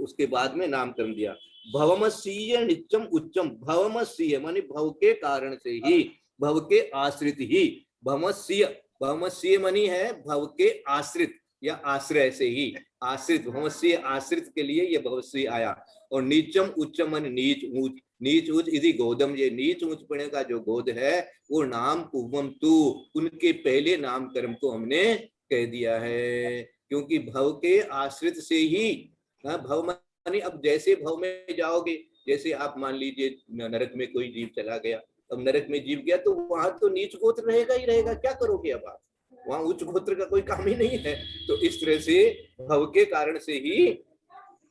उसके बाद में नाम कर्म दिया। भवमसीय नित्यम उच्चम, भवमसीय मानी भव के कारण से ही, भव के आश्रित ही। भवमसीय, भवमसीय मनी है भव के आश्रित या आश्रय से ही, आश्रित, भवमसीय आश्रित के लिए ये भवसी आया। और नीचम उच्चम मन नीच ऊंच, नीच ऊंच यदि गोदम, ये नीच ऊंच पड़े का जो गोद है वो नाम पूर्वम तू, उनके पहले नाम कर्म को हमने कह दिया है, क्योंकि भव के आश्रित से ही। भव मानी अब जैसे भव में जाओगे, जैसे आप मान लीजिए नरक में कोई जीव चला गया, अब नरक में जीव गया तो वहां तो नीच गोत्र रहेगा ही रहेगा, क्या करोगे अब आप, वहां उच्च गोत्र का कोई काम ही नहीं है। तो इस तरह से भव के कारण से ही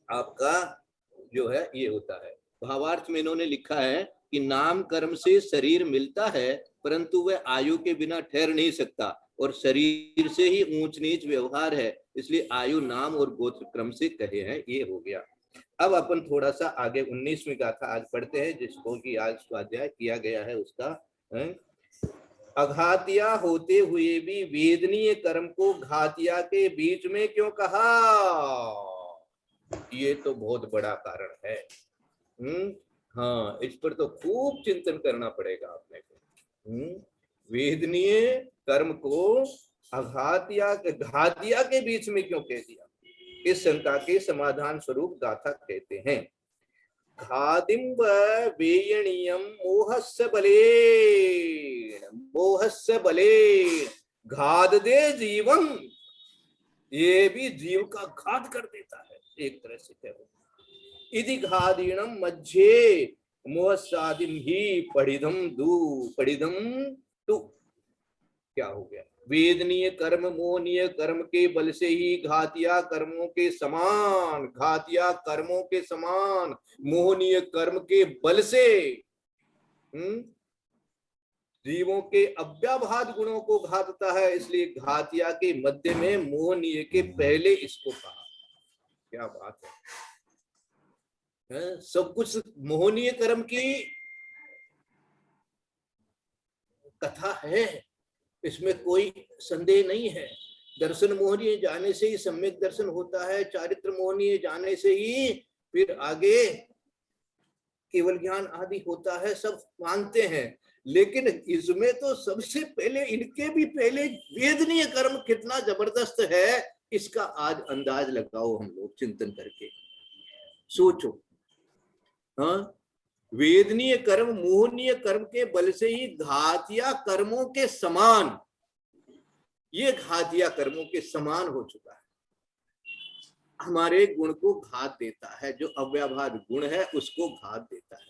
आपका जो है ये होता है। भावार्थ में इन्होंने लिखा है कि नाम कर्म से शरीर मिलता है, परंतु वह आयु के बिना ठहर नहीं सकता, और शरीर से ही ऊंच नीच व्यवहार है, इसलिए आयु नाम और गोत्र क्रम से कहे हैं। ये हो गया। अब अपन थोड़ा सा आगे 19वीं गाथा आज पढ़ते हैं, जिसको कि आज स्वाध्याय किया गया है उसका। अघातिया होते हुए भी वेदनीय कर्म को घातिया के बीच में क्यों कहा, ये तो बहुत बड़ा कारण है। हाँ, इस पर तो खूब चिंतन करना पड़ेगा आपने को। वेदनीय कर्म को अघातिया घातिया के बीच में क्यों कह दिया, इस शंका के समाधान स्वरूप गाथा कहते हैं। घादिम्ब वेयणीयम मोहस्य बलेन, मोहस्य बलेन घात दे जीवन, ये भी जीव का घात कर देता है एक तरह से कहो। इति घादीणम मध्य मोहसादिम ही पढ़िधम दू पढ़िधम तु, क्या हो गया, वेदनीय कर्म मोहनीय कर्म के बल से ही घातिया कर्मों के समान, घातिया कर्मों के समान मोहनीय कर्म के बल से जीवों के अव्याभात गुणों को घातता है, इसलिए घातिया के मध्य में मोहनीय के पहले इसको कहा। क्या बात है। सब कुछ मोहनीय कर्म की कथा है, इसमें कोई संदेह नहीं है। दर्शन मोहनीय जाने से ही सम्यक दर्शन होता है, चारित्र मोहनीय जाने से ही फिर आगे केवल ज्ञान आदि होता है, सब मानते हैं। लेकिन इसमें तो सबसे पहले, इनके भी पहले वेदनीय कर्म कितना जबरदस्त है, इसका आज अंदाज लगाओ हम लोग चिंतन करके, सोचो। हाँ, वेदनीय कर्म मोहनीय कर्म के बल से ही घातिया कर्मों के समान, ये घातिया कर्मों के समान हो चुका है, हमारे गुण को घात देता है, जो अव्याभाद गुण है उसको घात देता है।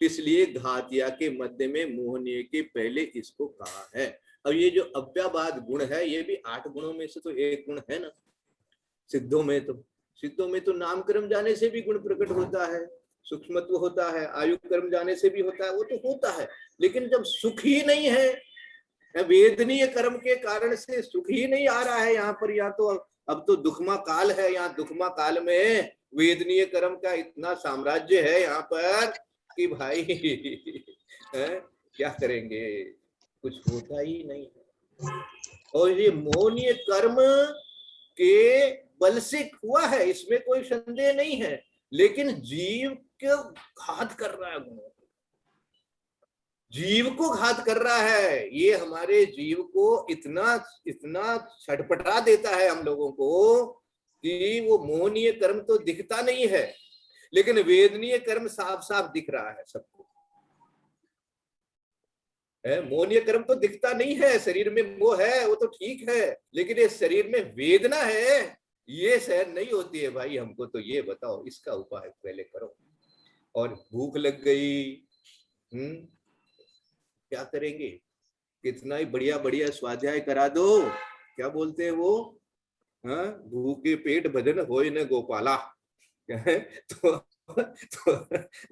इसलिए घातिया के मध्य में मोहनीय के पहले इसको कहा है। अब ये जो अव्याभाद गुण है, ये भी 8 गुणों में से तो एक गुण है ना। सिद्धों में तो नाम कर्म जाने से भी गुण प्रकट होता है, सूक्ष्मत्व होता है, आयु कर्म जाने से भी होता है, वो तो होता है। लेकिन जब सुख ही नहीं है, वेदनीय कर्म के कारण से सुख ही नहीं आ रहा है यहाँ पर, या तो अब तो दुखमा काल है, यहाँ दुखमा काल में वेदनीय कर्म का इतना साम्राज्य है यहाँ पर कि भाई क्या करेंगे, कुछ होता ही नहीं है। और ये मोहनीय कर्म के बल से हुआ है, इसमें कोई संदेह नहीं है, लेकिन जीव को घात कर रहा है, जीव को घात कर रहा है। ये हमारे जीव को इतना इतना छटपटा देता है हम लोगों को कि वो मोहनीय कर्म तो दिखता नहीं है, लेकिन वेदनीय कर्म साफ साफ दिख रहा है सबको। मोहनीय कर्म तो दिखता नहीं है, शरीर में मोह है वो तो ठीक है, लेकिन ये शरीर में वेदना है, ये सहन नहीं होती है भाई हमको। तो ये बताओ, इसका उपाय पहले करो। और भूख लग गई, क्या करेंगे, कितना ही बढ़िया बढ़िया स्वाध्याय करा दो, क्या बोलते हैं वो, भूखे पेट भजन होय न गोपाला। तो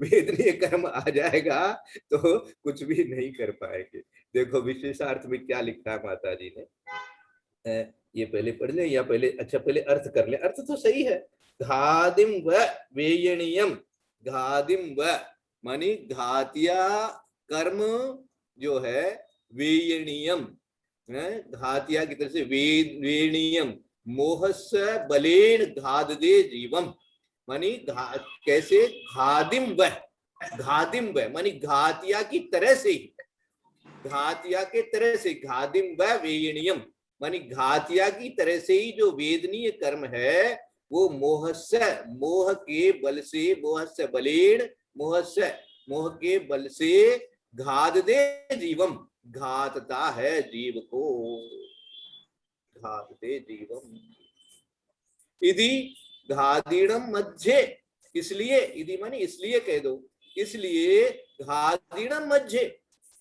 वेदनीय कर्म आ जाएगा तो कुछ भी नहीं कर पाएंगे। देखो विशेषार्थ में क्या लिखा है माता जी ने, ये पहले पढ़ ले या पहले, अच्छा पहले अर्थ कर ले। अर्थ तो सही है, घादिम व वेयणीयम, घादिम व मानी घातिया कर्म जो है, वेयणीयम घातिया की तरह से, वेणीयम मोहस्य बलेन घाद दे जीवम, मानी कैसे, घादिम व मानी घातिया की तरह से ही, घातिया के तरह से, घादिम व वेयणीयम मानी घातिया की तरह से ही जो वेदनीय कर्म है वो मोहस्य, मोह के बल से, मोहस्य बलेन, मोहस्य मोह के बल से घात दे जीवम, घातता है जीव को, घात दे जीवम। इति घादीणम मध्य, इसलिए, इति मानी इसलिए कह दो, इसलिए घादीणम मध्य,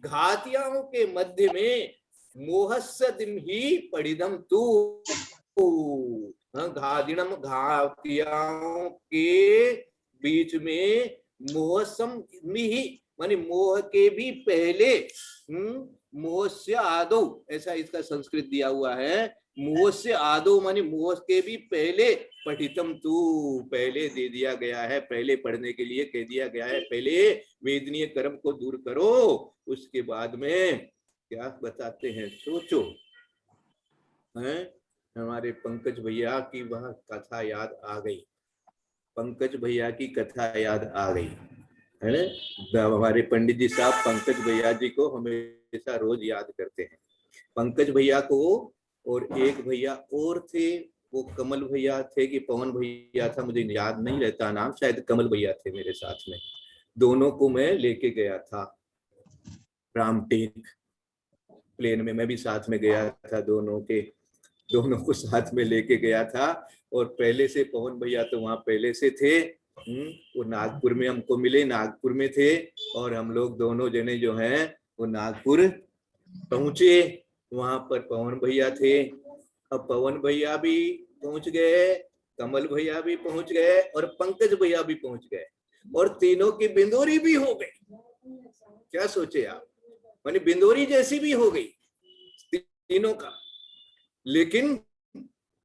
घातियाओं के मध्य में, मोहस्य दिम ही पड़िदम तू, घादीणम घातियाओं के बीच में, मोहसम ही मानी मोह के भी पहले, मोह से आदो, ऐसा इसका संस्कृत दिया हुआ है, मोह से आदो मानी मोह के भी पहले, पठितम तू पहले दे दिया गया है, पहले पढ़ने के लिए कह दिया गया है, पहले वेदनीय कर्म को दूर करो, उसके बाद में क्या बताते हैं, सोचो। हैं, हमारे पंकज भैया की वह कथा याद आ गई, पंकज भैया की कथा याद आ गई है ना। हमारे पंडित जी साहब पंकज भैया जी को हमेशा रोज याद करते हैं। पंकज भैया को और एक भैया और थे, वो कमल भैया थे कि पवन भैया था, मुझे याद नहीं रहता नाम, शायद कमल भैया थे मेरे साथ में। दोनों को मैं लेके गया था रामटेक प्लेन में, मैं भी साथ में गया था, दोनों को साथ में लेके गया था। और पहले से पवन भैया तो वहाँ पहले से थे, वो नागपुर में हमको मिले, नागपुर में थे, और हम लोग दोनों जने जो हैं वो नागपुर पहुंचे, वहां पर पवन भैया थे। अब पवन भैया भी पहुंच गए, कमल भैया भी पहुंच गए, और पंकज भैया भी पहुंच गए, और तीनों की बिंदोरी भी हो गई। क्या सोचे आप, मानी बिंदोरी जैसी भी हो गई तीनों का। लेकिन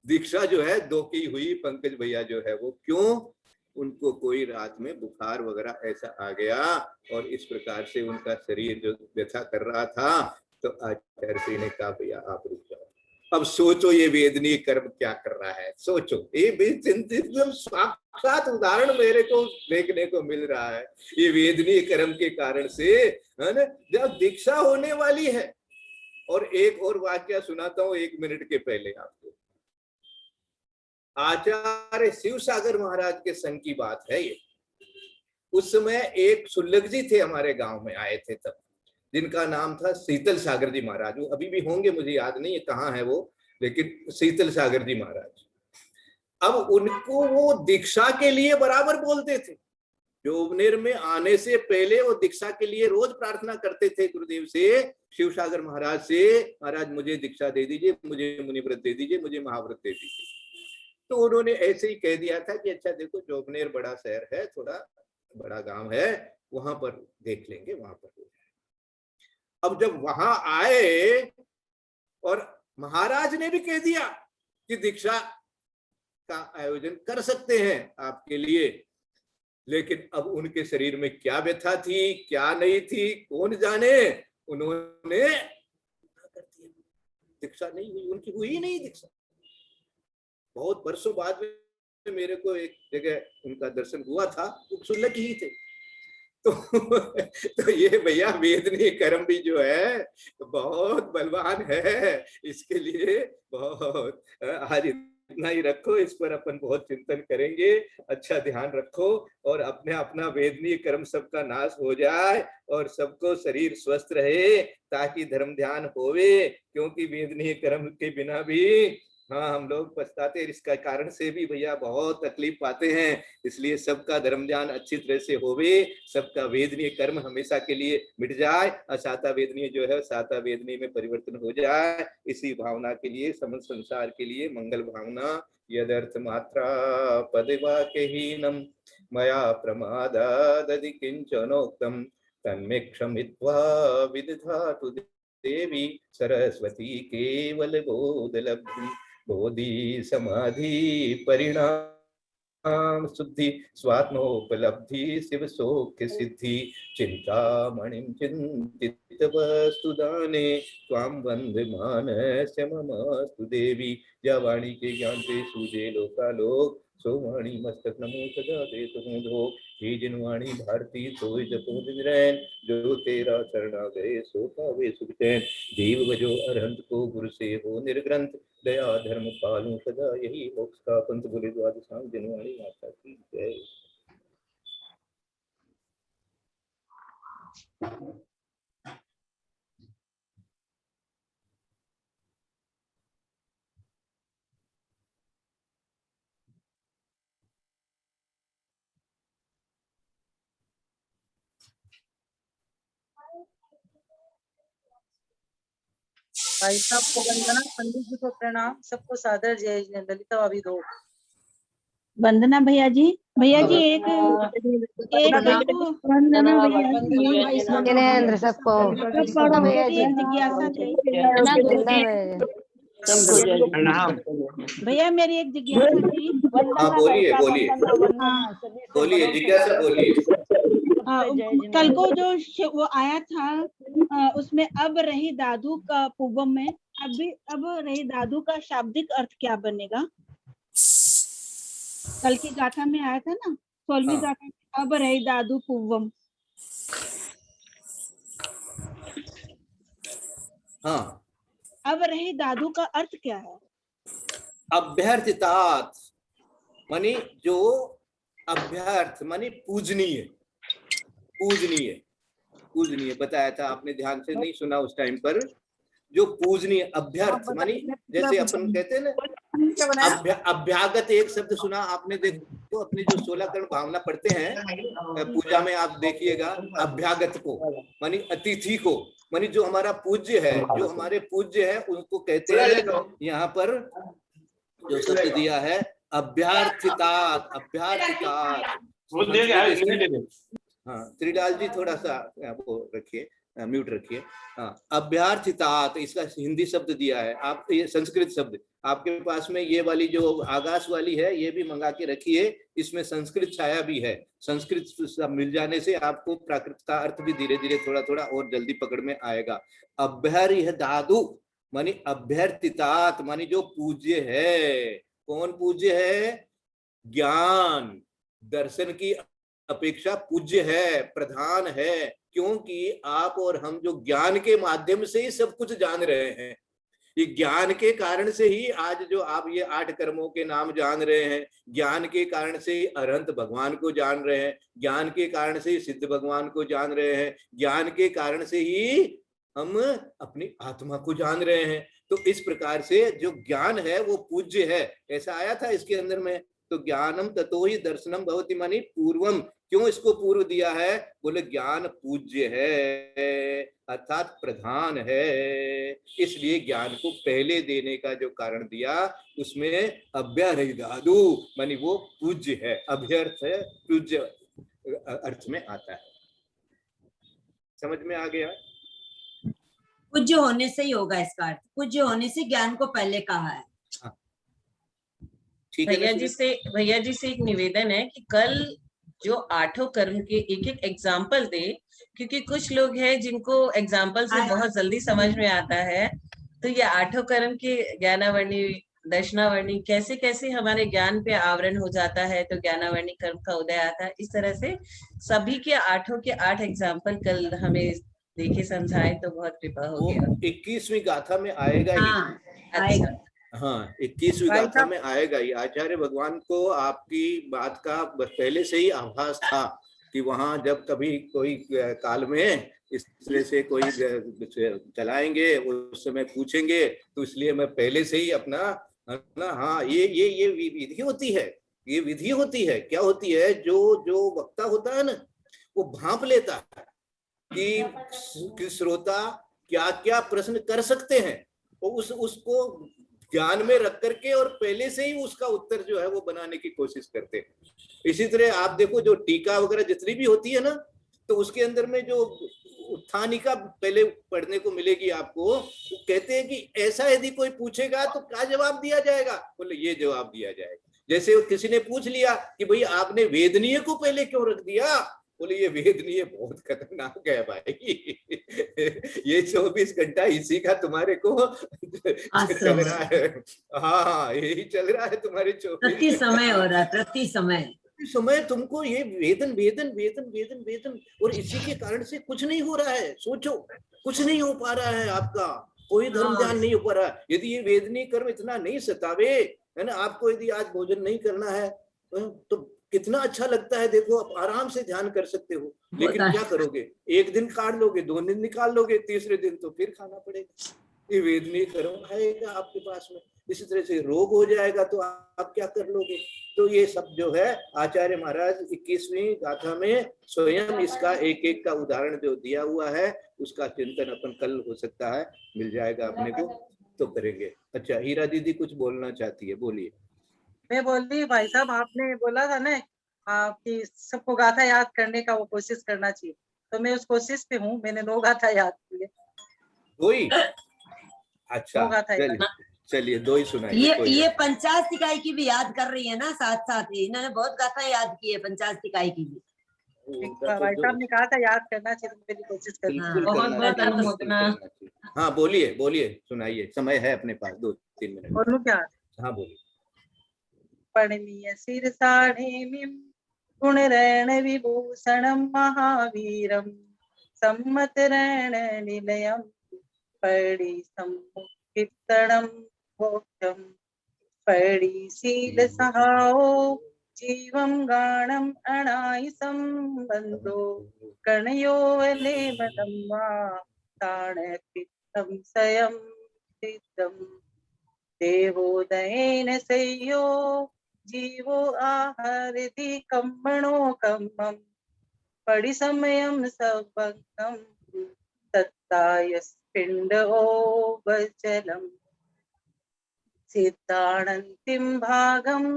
दीक्षा जो है 2 की हुई, पंकज भैया जो है वो क्यों, उनको कोई रात में बुखार वगैरह ऐसा आ गया और इस प्रकार से उनका शरीर जो व्यथा कर रहा था, तो आचार्य श्री ने कहा भैया आप रुक जाओ। अब सोचो ये वेदनीय कर्म क्या कर रहा है, सोचो। ये एकदम साक्षात उदाहरण मेरे को देखने को मिल रहा है। ये वेदनीय कर्म के कारण से, है ना, जब दीक्षा होने वाली है। और एक और वाक्य सुनाता हूँ 1 मिनट के पहले आपको। आचार्य शिव सागर महाराज के संग की बात है ये। उस समय एक सुल्लभ जी थे हमारे गांव में, आए थे तब, जिनका नाम था शीतल सागर जी महाराज। वो अभी भी होंगे, मुझे याद नहीं है कहाँ है वो, लेकिन शीतल सागर जी महाराज। अब उनको वो दीक्षा के लिए बराबर बोलते थे। जोबनेर में आने से पहले वो दीक्षा के लिए रोज प्रार्थना करते थे गुरुदेव से, शिव सागर महाराज से, महाराज मुझे दीक्षा दे दीजिए, मुझे मुनिव्रत दे दीजिए, मुझे महाव्रत दे दीजिए। तो उन्होंने ऐसे ही कह दिया था कि अच्छा देखो, जोबनेर बड़ा शहर है, थोड़ा बड़ा गांव है, वहां पर देख लेंगे, वहां पर। अब जब वहां आए और महाराज ने भी कह दिया कि दीक्षा का आयोजन कर सकते हैं आपके लिए, लेकिन अब उनके शरीर में क्या व्यथा थी, क्या नहीं थी, कौन जाने। उन्होंने दीक्षा नहीं हुई, उनकी हुई नहीं दीक्षा। बहुत वर्षों बाद में मेरे को एक जगह उनका दर्शन हुआ था, वो सुल्लभ ही थे। तो ये भैया वेदनीय कर्म भी जो है बहुत बलवान है। इसके लिए बहुत, आज इतना ही रखो, इस पर अपन बहुत चिंतन करेंगे। अच्छा ध्यान रखो और अपने अपना वेदनीय कर्म सबका नाश हो जाए और सबको शरीर स्वस्थ रहे, ताकि धर्म ध्यान होवे। क्योंकि वेदनीय कर्म के बिना भी हम लोग पछताते हैं। इसका कारण से भी भैया बहुत तकलीफ पाते हैं। इसलिए सबका धर्म ध्यान अच्छी तरह से होवे, सबका वेदनीय कर्म हमेशा के लिए मिट जाए, असाता वेदनीय जो है साता वेदनीय में परिवर्तन हो जाए। इसी भावना के लिए, समस्त संसार के लिए मंगल भावना। यदर्थ मात्रा पदवाक्यहीनम मया प्रमादादि किंचनोक्तम तन्मे क्षमित्वा विदधातु देवी सरस्वती केवल बोधलब्धि। बोधि समाधि परिणाम शुद्धि स्वात्मोपलब्धि शिव सौख्य सिद्धि। चिंतामणिं चिंतित वस्तुदाने त्वां वंदमानस्य ममस्तु देवी। या वाणी के ज्ञान से सूझे लोकालोक, सो वाणी मस्तक नमो सदा दे तुमो। हे जिन वाणी भारती सोई जपो दिन रैन, जो तेरा शरणा गए सो पावे सुख चैन। जीव बजो अरहंत को गुरु से हो निर्ग्रंथ, दया धर्म पालू सदा यही मोक्ष का पंथ। बोले द्वादशांग जिनवाणी माता की जय। भाई साहब को वंदना, पंडित जी को प्रणाम, सबको सादर जय। ललिता भाभी दो वंदना भैया जी। भैया जी एक वंदना भैया जी, जिनेंद्र सबको भैया जी एक जिज्ञासा थी भैया, मेरी एक जिज्ञासा थी। बोलिए बोलिए बोलिए, जिज्ञासा बोलिए। कल को जो वो आया था उसमें अब रही दादू का पूर्वम में अब रही दादू का शाब्दिक अर्थ क्या बनेगा? कल की गाथा में आया था ना, 16वीं गाथा में, अब रही दादू पूर्वम। हाँ, अब रही दादू का अर्थ क्या है? अभ्यर्थितात मानी जो अभ्यर्थ मानी पूजनीय, पूजनीय, पूजनीय बताया था आपने, ध्यान से नहीं सुना उस टाइम पर। जो पूजनीय अभ्यर्थ मानी, जैसे अपन कहते हैं ना अभ्यागत, एक शब्द सुना आपने, देखो अपने जो 16 कर्ण भावना पढ़ते हैं पूजा में, आप देखिएगा अभ्यागत को मानी अतिथि को, मानी जो हमारा पूज्य है, जो हमारे पूज्य है उनको कहते हैं। यहाँ पर जो शब्द दिया है अभ्यर्थितात, अभ्यर्थितात। हाँ त्रिलाल जी थोड़ा सा वो रखिए, म्यूट रखिए। हाँ, अभ्यर्थितात इसका हिंदी शब्द दिया है, आप ये संस्कृत शब्द आपके पास में, ये वाली जो आकाश वाली है ये भी मंगा के रखिए, इसमें संस्कृत छाया भी है। संस्कृत मिल जाने से आपको प्राकृत का अर्थ भी धीरे धीरे थोड़ा थोड़ा और जल्दी पकड़ में आएगा। अभ्यर्य दादु मानी अभ्यर्थितात मानी जो पूज्य है। कौन पूज्य है? ज्ञान दर्शन की अपेक्षा पूज्य है, प्रधान है, क्योंकि आप और हम जो ज्ञान के माध्यम से ही सब कुछ जान रहे हैं। ये ज्ञान के कारण से ही आज जो आप ये 8 कर्मों के नाम जान रहे हैं, ज्ञान के कारण से ही अरहंत भगवान को जान रहे हैं, ज्ञान के कारण से ही सिद्ध भगवान को जान रहे हैं, ज्ञान के कारण से ही हम अपनी आत्मा को जान रहे हैं। तो इस प्रकार से जो ज्ञान है वो पूज्य है, ऐसा आया था इसके अंदर में। तो ज्ञानम ततो ही दर्शनम भवति मानी पूर्वम। क्यों इसको पूर्व दिया है? बोले ज्ञान पूज्य है अर्थात प्रधान है, इसलिए ज्ञान को पहले देने का जो कारण दिया उसमें अभ्यर्थिदादु मानी वो पूज्य है, अभ्यर्थ है, पूज्य अर्थ में आता है। समझ में आ गया? पूज्य होने से ही होगा इसका अर्थ, पूज्य होने से ज्ञान को पहले कहा है। ठीक है। भैया जी से एक निवेदन है कि कल जो 8 कर्म के एक एक एग्जाम्पल दे, क्योंकि कुछ लोग हैं जिनको एग्जाम्पल से बहुत जल्दी समझ में आता है। तो ये 8 कर्म के ज्ञानावर्णी दर्शनावर्णी कैसे कैसे हमारे ज्ञान पे आवरण हो जाता है, तो ज्ञानावर्णी कर्म का उदय आता है। इस तरह से सभी के 8 एग्जाम्पल कल हमें देखे समझाए तो बहुत कृपा हो गया। 21वीं गाथा में आएगा ही। आएगा। हाँ 21वीं गाथा में आएगा ही। आचार्य भगवान को आपकी बात का पहले से ही आभास था कि वहां जब कभी कोई काल में इस तरह से कोई चलाएंगे उस समय पूछेंगे, तो इसलिए मैं पहले से ही अपना ना, हाँ ये विधि होती है, ये विधि होती है। क्या होती है? जो वक्ता होता है ना वो भांप लेता है कि श्रोता क्या क्या प्रश्न कर सकते हैं, तो उसको ध्यान में रख करके और पहले से ही उसका उत्तर जो है वो बनाने की कोशिश करते हैं। इसी तरह आप देखो जो टीका वगैरह जितनी भी होती है ना, तो उसके अंदर में जो उत्थानिका पहले पढ़ने को मिलेगी आपको, वो कहते हैं कि ऐसा यदि कोई पूछेगा तो क्या जवाब दिया जाएगा? बोले ये जवाब दिया जाएगा। जैसे किसी ने पूछ लिया कि भाई आपने वेदनीय को पहले क्यों रख दिया? बोले ये वेदनीय बहुत खतरनाक है भाई, ये 24 घंटा इसी का तुम्हारे को चल रहा है। हाँ यही चल रहा है तुम्हारे 24 प्रति समय हो रहा है, प्रति समय तुमको ये वेदन वेदन वेदन वेदन वेदन, और इसी के कारण से कुछ नहीं हो रहा है। सोचो कुछ नहीं हो पा रहा है, आपका कोई धर्म ध्यान नहीं हो पा रहा। यदि ये वेदनीय कर्म इतना नहीं सतावे है ना, आपको यदि आज भोजन नहीं करना है तो कितना अच्छा लगता है। देखो आप आराम से ध्यान कर सकते हो, लेकिन क्या करोगे? एक दिन काट लोगे, 2 दिन निकाल लोगे, तीसरे दिन तो फिर खाना पड़ेगा। ये वेदनीय कर्म आएगा आपके पास में। इसी तरह से रोग हो जाएगा तो आप क्या कर लोगे? तो ये सब जो है आचार्य महाराज 21वीं गाथा में स्वयं इसका एक एक का उदाहरण जो दिया हुआ है, उसका चिंतन अपन कल हो सकता है मिल जाएगा अपने को, तो करेंगे। अच्छा हीरा दीदी कुछ बोलना चाहती है, बोलिए। मैं बोल रही भाई साहब, आपने बोला था ना कि सबको गाथा याद करने का वो कोशिश करना चाहिए, तो मैं उस कोशिश पे हूँ। मैंने 9 गाथा याद किए। वही अच्छा, चलिए 2 ही सुनाइए। ये 50 इकाई की भी याद कर रही है ना, साथ साथ ही इन्होंने बहुत गाथा याद की है 50 इकाई की भी। भाई साहब ने कहा था याद करना चाहिए, तो मेरी कोशिश करनी। हाँ बोलिए बोलिए, सुनाइए, समय है अपने पास 2-3 मिनट। बोलूं क्या? हाँ बोलिए। पणनीय सिर साढ़े गुण रैण विभूषणम महावीरम सम्मत रैण निलयम पड़ी सम्मुखितणम भोक्तम पड़ी शील सहाओ जीवम गाणम अणाई संबंधो कणयो वले मदम्मा ताण पित्तम सयम सिद्धम देवोदयेन सय्यो जीवो आहरति कम्मणो कम्मं पडिसमयं सबंगम तत्तायस्पिण्डो वचलम् सिद्धाणन्तिं भागम्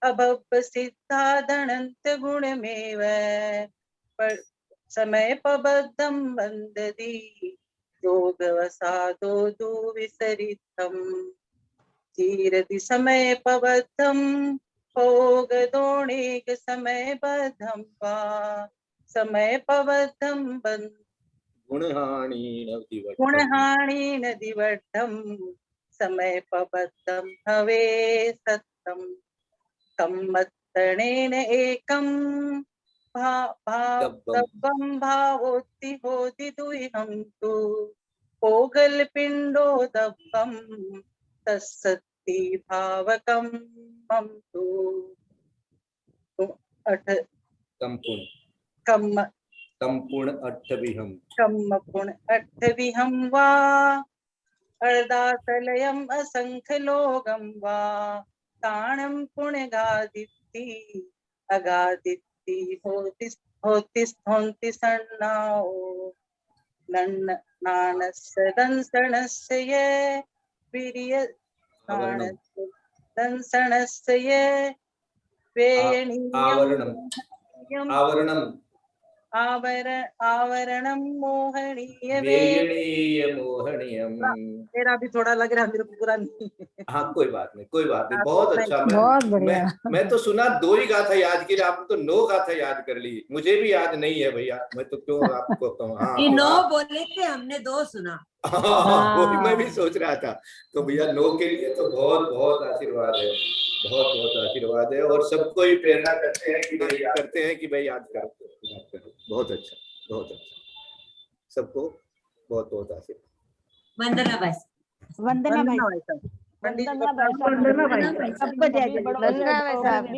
अभव सिद्धादनन्त गुणमेव समयपबद्धं वन्दति योगवसादो दुविसरितम् जीरति समयपबद्धं भोगदोणेक समयबद्धं वा समयपबद्धं गुणहाणीन दिवट्टं समयपबद्धं भवे सत्तं कम्मत्तणेन एकं भावं भावोत्ति होति दुहिहं तु पोगलपिण्डो दब्बं तत्सत्ति भावकं मम तु संपूर्ण अर्थविहं वा अर्धातलयम् असंख्यलोकं वा ताणं पुण्यगादिति अगादिति होति सन्नाओ नानस्य दंसनस्य ये वीर्य नानस्य दंसनस्य ये आवरणं मोहनीय मेरा भी थोड़ा लग रहा है, मेरे को पूरा नहीं। हाँ कोई बात नहीं बहुत अच्छा। बहुत बढ़िया। मैं तो सुना 2 ही गाथा याद की, आपने तो 9 गाथा याद कर ली। मुझे भी याद नहीं है भैया, मैं तो क्यों आपको कहूँ। हाँ 9 बोले थे, हमने 2 सुना। वो मैं भी सोच रहा था। तो भैया 9 के लिए तो बहुत बहुत आशीर्वाद है, बहुत आशीर्वाद है। और सबको ही प्रेरणा करते हैं कि भाई याद करो। बहुत अच्छा सबको बहुत आशीर्वाद। वंदना भाई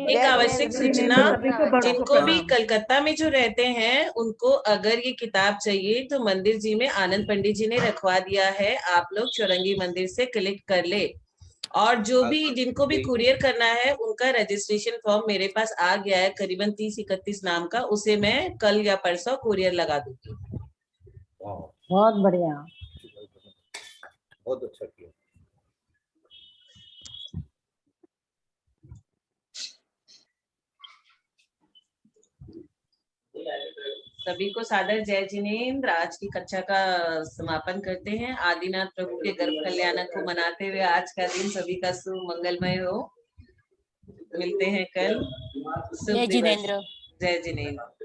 एक आवश्यक सूचना, जिनको भी कलकत्ता में जो रहते हैं उनको अगर ये किताब चाहिए तो मंदिर जी में आनंद पंडित जी ने रखवा दिया है, आप लोग चौरंगी मंदिर से कलेक्ट कर ले। और जो भी जिनको भी कुरियर करना है उनका रजिस्ट्रेशन फॉर्म मेरे पास आ गया है, करीबन 30-31 नाम का, उसे मैं कल या परसों कुरियर लगा दूंगी। बहुत बढ़िया, बहुत अच्छा किया। सभी को सादर जय जिनेंद्र। आज की कक्षा का समापन करते हैं। आदिनाथ प्रभु के गर्भ कल्याण को मनाते हुए आज का दिन सभी का शुभ मंगलमय हो। मिलते हैं कल। जय जिनेंद्र। जय जिनेंद्र।